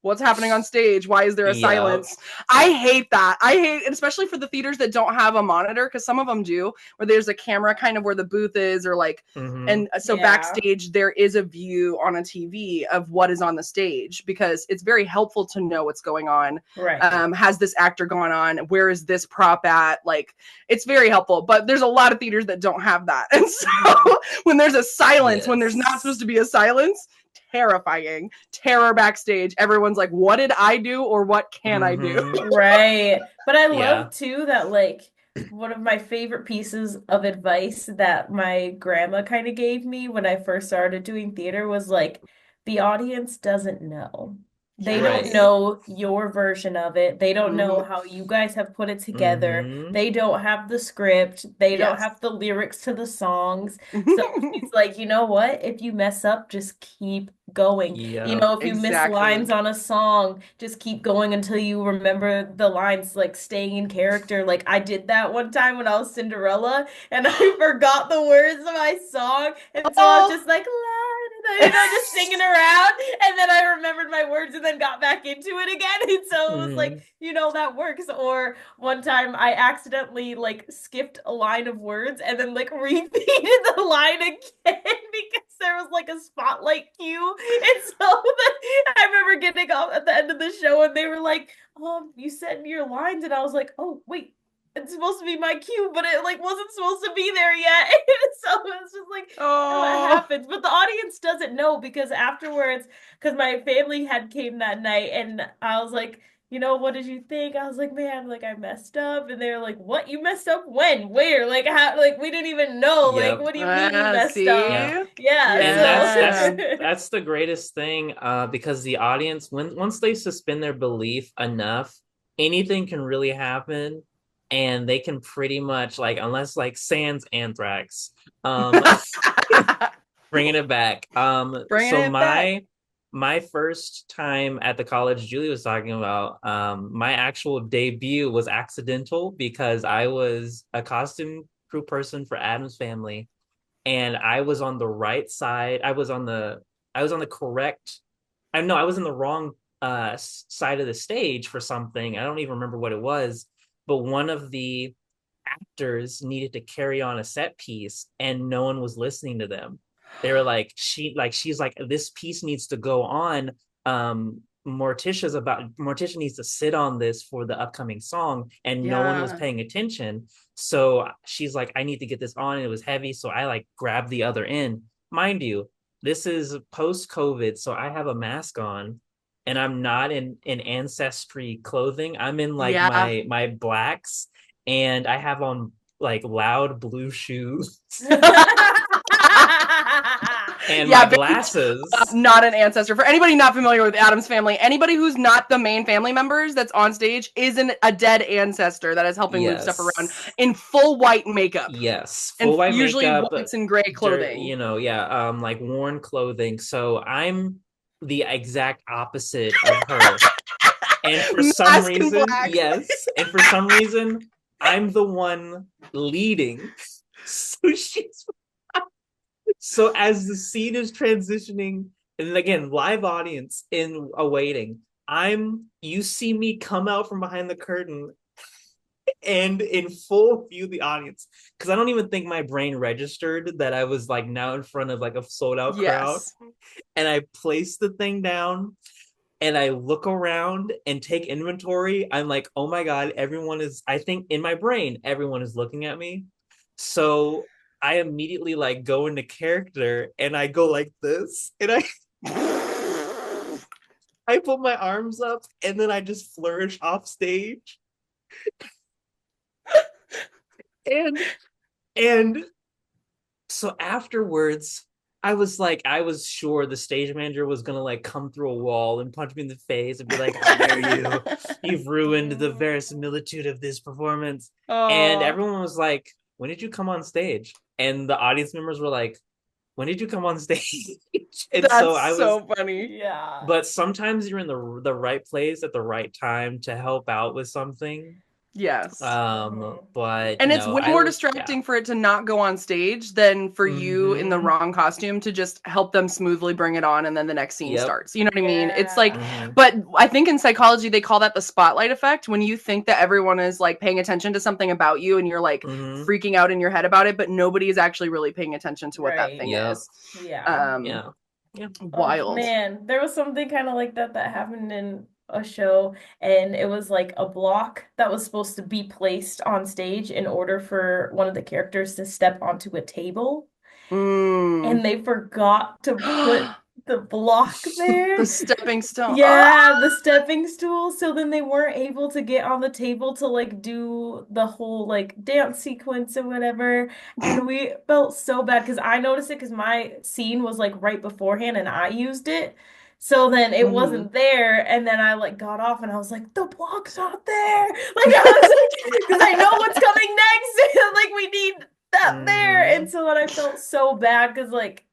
what's happening on stage? Why is there a silence? I hate that. I hate it, especially for the theaters that don't have a monitor, because some of them do, where there's a camera kind of where the booth is, or like, and so backstage there is a view on a TV of what is on the stage, because it's very helpful to know what's going on. Right. Has this actor gone on? Where is this prop at? Like, it's very helpful, but there's a lot of theaters that don't have that. And so when there's a silence, when there's not supposed to be a silence, terrifying. Terror backstage. Everyone's like, what did I do, or what can I do? Right. But I love too that, like, one of my favorite pieces of advice that my grandma kind of gave me when I first started doing theater was like, the audience doesn't know. They don't know your version of it. They don't know how you guys have put it together. They don't have the script. They don't have the lyrics to the songs. So it's like, you know what? If you mess up, just keep going. You know, if you miss lines on a song, just keep going until you remember the lines, like staying in character. Like, I did that one time when I was Cinderella, and I forgot the words of my song. And so I was just like, you know, just singing around, and then I remembered my words and then got back into it again. And so it was like, you know, that works. Or one time I accidentally like skipped a line of words and then like repeated the line again because there was like a spotlight cue. And so I remember getting off at the end of the show, and they were like, "Oh, you said your lines," and I was like, "Oh, wait, it's supposed to be my cue, but it like wasn't supposed to be there yet." So it's just like, what happens? But the audience doesn't know, because afterwards, because my family had came that night, and I was like, you know, what did you think? I was like, man, like I messed up. And they're like, what? You messed up? When? Where? Like, how? Like, we didn't even know. Like, what do you mean you messed up? And that's the greatest thing, because the audience, once they suspend their belief enough, anything can really happen. And they can pretty much, like, unless like sans Anthrax, bringing it back. My first time at the college Julie was talking about, my actual debut was accidental, because I was a costume crew person for Addams Family, and I was on the right side. I was on the correct. I was in the wrong side of the stage for something. I don't even remember what it was. But one of the actors needed to carry on a set piece, and no one was listening to them. They were like, she's like, this piece needs to go on. Morticia needs to sit on this for the upcoming song, and no one was paying attention. So she's like, I need to get this on. And it was heavy, so I like grabbed the other end. Mind you, this is post-COVID, so I have a mask on. And I'm not in ancestry clothing. I'm in like my blacks, and I have on like loud blue shoes. and Yeah, my very glasses. not an ancestor. For anybody not familiar with Adam's family, anybody who's not the main family members that's on stage is a dead ancestor that is helping move stuff around Yes. in full white makeup. Yes, And full white usually makeup, whites and gray clothing. like worn clothing. So I'm the exact opposite of her. And for some Mask and reason, black. yes, and for some reason, I'm the one leading. So as the scene is transitioning, and again, live audience in awaiting, you see me come out from behind the curtain and in full view the audience, because I don't even think my brain registered that I was like now in front of like a sold out crowd. Yes. And I place the thing down and I look around and take inventory. I'm like, oh my God, I think in my brain, everyone is looking at me. So I immediately like go into character and I go like this. And I put my arms up and then I just flourish off stage. And so afterwards, I was sure the stage manager was gonna like come through a wall and punch me in the face and be like, "How dare you? You've ruined the verisimilitude of this performance." And everyone was like, "When did you come on stage?" And the audience members were like, "When did you come on stage?" And That's so I was so funny. Yeah. But sometimes you're in the right place at the right time to help out with something. Yes. But and it's no, way more distracting for it to not go on stage than for you in the wrong costume to just help them smoothly bring it on and then the next scene starts. You know what I mean? It's like, but I think in psychology they call that the spotlight effect, when you think that everyone is like paying attention to something about you and you're like freaking out in your head about it, but nobody is actually really paying attention to what that thing is. Yeah. Wild. Oh, man, there was something kind of like that happened in a show, and it was like a block that was supposed to be placed on stage in order for one of the characters to step onto a table, and they forgot to put the block there. The stepping stone. Yeah, the stepping stool. So then they weren't able to get on the table to like do the whole like dance sequence or whatever. And we felt so bad because I noticed it because my scene was like right beforehand and I used it. So then it wasn't there, and then I like got off and I was like, the block's not there. Like I was like, because I know what's coming next. Like we need that there. And so then I felt so bad because like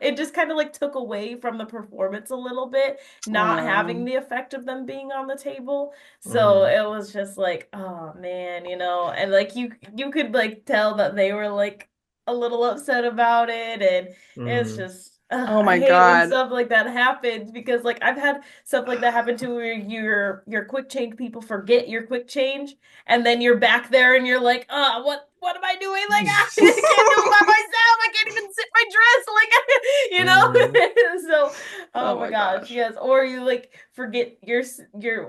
it just kind of like took away from the performance a little bit, not having the effect of them being on the table. So it was just like, oh man, and like you could like tell that they were like a little upset about it, and it's just oh my I hate God. when stuff like that happens, because like I've had stuff like that happen too, where your quick change people forget your quick change, and then you're back there and you're like, what am I doing? Like I can't do it by myself. I can't even sit my dress. So oh my gosh, yes. Or you like forget your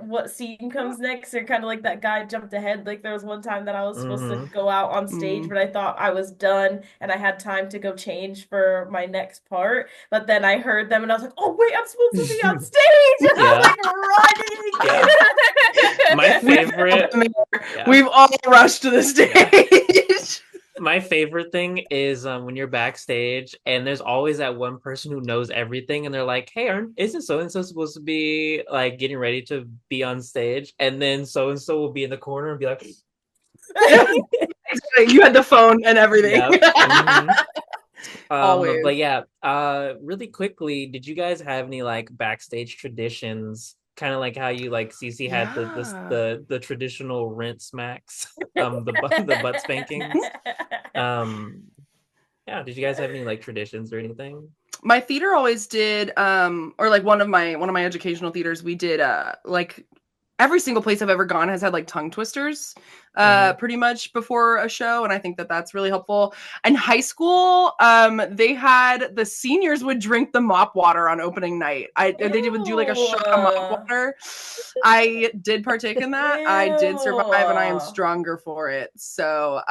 what scene comes next, or kind of like that guy jumped ahead. Like there was one time that I was supposed to go out on stage, but I thought I was done and I had time to go change for my next part. But then I heard them and I was like, oh wait, I'm supposed to be on stage. And I was like running. My favorite. We've all rushed to the stage. My favorite thing is when you're backstage and there's always that one person who knows everything and they're like, hey, isn't so-and-so supposed to be like getting ready to be on stage? And then so-and-so will be in the corner and be like, you had the phone and everything. Always. But yeah, really quickly, did you guys have any like backstage traditions? Kind of like how you like Cece had the traditional rinse smacks, the butt spankings. Yeah, did you guys have any like traditions or anything? My theater always did, or like one of my educational theaters, we did like every single place I've ever gone has had like tongue twisters pretty much before a show, and I think that that's really helpful. In high school, they had the seniors would drink the mop water on opening night. They would do like a shot of mop water. I did partake in that. I did survive, and I am stronger for it. So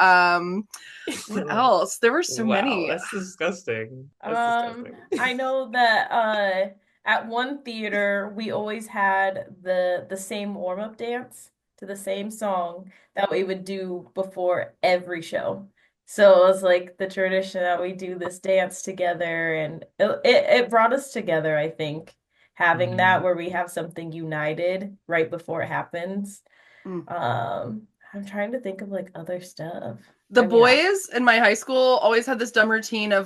what else? There were so many. That's disgusting. I know that at one theater, we always had the same warm-up dance to the same song that we would do before every show. So it was like the tradition that we do this dance together, and it brought us together, I think, having that Mhm. where we have something united right before it happens. Mm. I'm trying to think of like other stuff. The I mean, boys in my high school always had this dumb routine of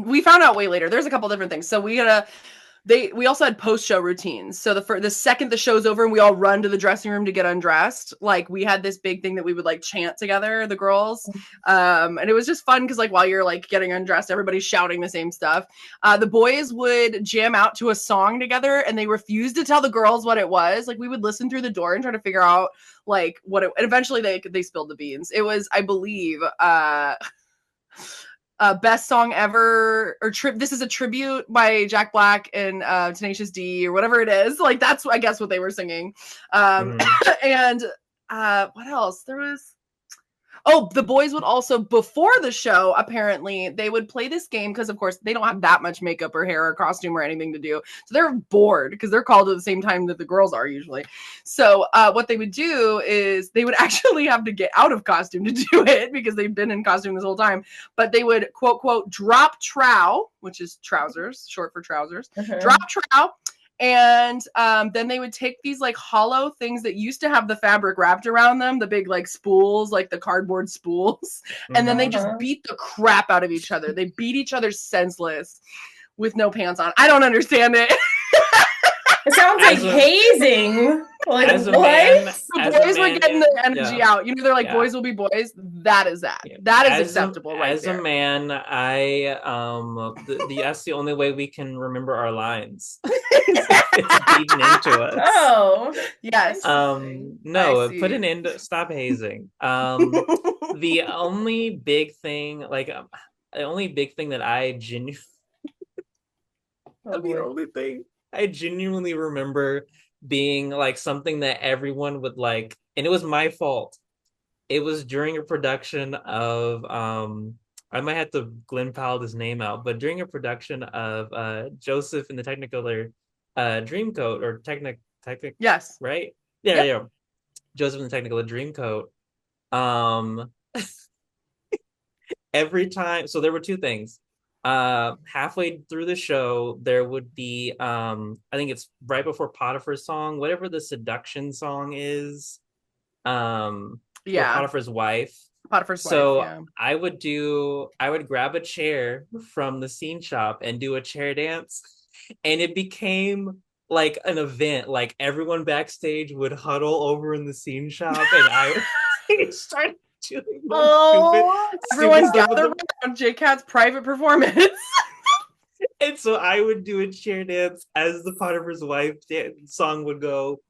we found out way later. There's a couple different things. So we also had post-show routines. So the second the show's over and we all run to the dressing room to get undressed, like we had this big thing that we would like chant together, the girls. And it was just fun because like while you're like getting undressed, everybody's shouting the same stuff. The boys would jam out to a song together and they refused to tell the girls what it was. Like we would listen through the door and try to figure out like what it, and eventually they spilled the beans. It was, I believe, best song ever, or this is a tribute by Jack Black and Tenacious D or whatever it is. Like that's I guess what they were singing. And what else? There was the boys would also, before the show, apparently, they would play this game because, of course, they don't have that much makeup or hair or costume or anything to do. So they're bored because they're called at the same time that the girls are usually. So what they would do is they would actually have to get out of costume to do it because they've been in costume this whole time. But they would, quote, quote, drop trow, which is trousers, short for trousers, drop trow. And then they would take these like hollow things that used to have the fabric wrapped around them, the big like spools, like the cardboard spools, and then they just beat the crap out of each other. They beat each other senseless with no pants on. I don't understand it. It sounds like hazing. Like as a what? man, The boys were getting the energy out. You know, they're like, boys will be boys. That is that. Yeah. That is acceptable, right As there. a man, that's the only way we can remember our lines. It's beaten into us. Oh, yes. No, put an end. Stop hazing. The only big thing, that I genuinely, the only thing I genuinely remember being like something that everyone would like, and it was my fault. It was during a production of I might have to Glenn Powell his name out, but during a production of Joseph in the Technicolor Dreamcoat or Technic yes, right? Yeah. Joseph in the Technicolor Dreamcoat. Every time, so there were two things. Halfway through the show, there would be I think it's right before Potiphar's song, whatever the seduction song is. Potiphar's wife. I would grab a chair from the scene shop and do a chair dance, and it became like an event. Like everyone backstage would huddle over in the scene shop, and I started doing everyone gather around JCAT's private performance. And so I would do a chair dance as the Potiphar's wife song would go.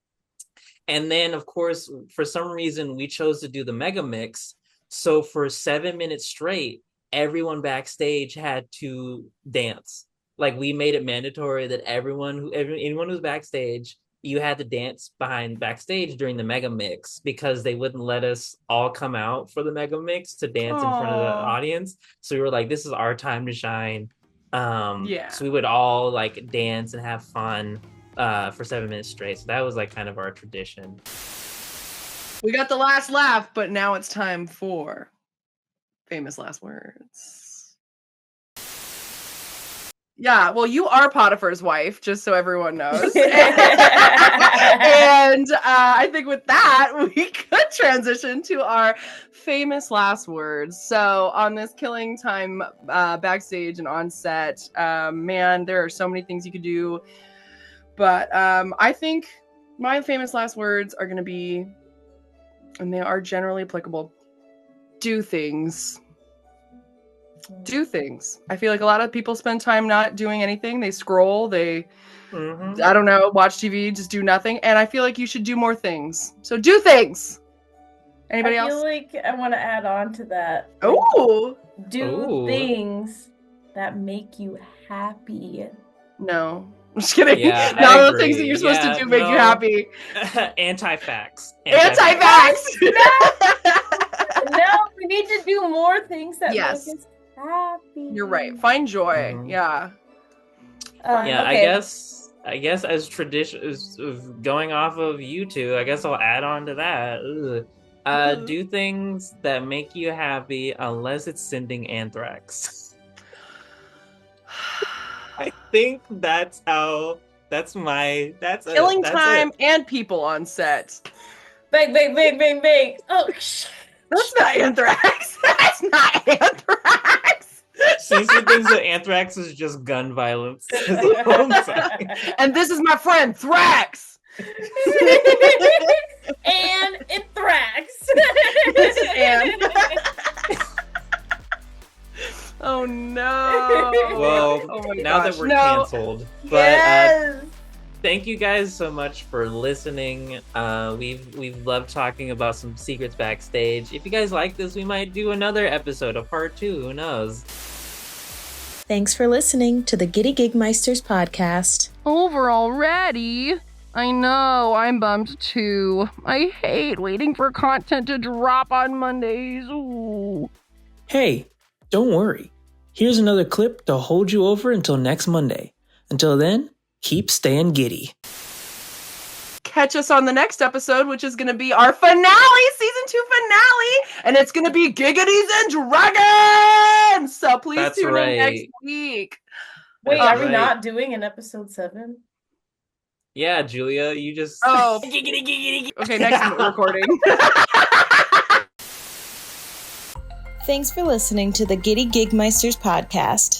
And then, of course, for some reason, we chose to do the mega mix. So for 7 minutes straight, everyone backstage had to dance. Like we made it mandatory that anyone who's backstage, you had to dance backstage during the mega mix because they wouldn't let us all come out for the mega mix to dance in front of the audience. So we were like, this is our time to shine. So we would all like dance and have fun for 7 minutes straight. So that was like kind of our tradition. We got the last laugh, but now it's time for famous last words. Yeah, well, you are Potiphar's wife, just so everyone knows. And I think with that, we could transition to our famous last words. So on this killing time backstage and on set, man, there are so many things you could do. But I think my famous last words are going to be, and they are generally applicable, do things. Do things. I feel like a lot of people spend time not doing anything. They scroll, I don't know, watch TV, just do nothing. And I feel like you should do more things. So do things. Anybody else? I feel like I want to add on to that. Oh, do things that make you happy. No, I'm just kidding. Yeah, Not all the things that you're supposed to do make you happy. Anti-facts. Anti-facts. No, we need to do more things that make us happy. You're right. Find joy. Yeah. Okay. I guess as tradition of going off of you two, I guess I'll add on to that. Do things that make you happy unless it's sending anthrax. I think that's Killing that's time it. and people on set. Bang, bang, bang, bang, bang. Oh, That's not anthrax. That's not anthrax. Cece thinks that anthrax is just gun violence. That's all I'm saying. And this is my friend Thrax. and anthrax. This is Anne. Oh no. Well, Oh my now gosh. that we're No. canceled. But Yes. thank you guys so much for listening. We've loved talking about some secrets backstage. If you guys like this, we might do another episode, a part 2. Who knows? Thanks for listening to the Giddy Gigmeisters podcast. Over already? I know, I'm bummed too. I hate waiting for content to drop on Mondays. Ooh. Hey, don't worry. Here's another clip to hold you over until next Monday. Until then, keep staying giddy. Catch us on the next episode, which is going to be our finale, season 2 finale, and it's going to be Giggities and Dragons. So please That's tune in next right. week. Wait, That's are we right. not doing an episode 7? Yeah, Julia, you just Oh, okay, next recording. Thanks for listening to the Giddy Gigmeisters podcast.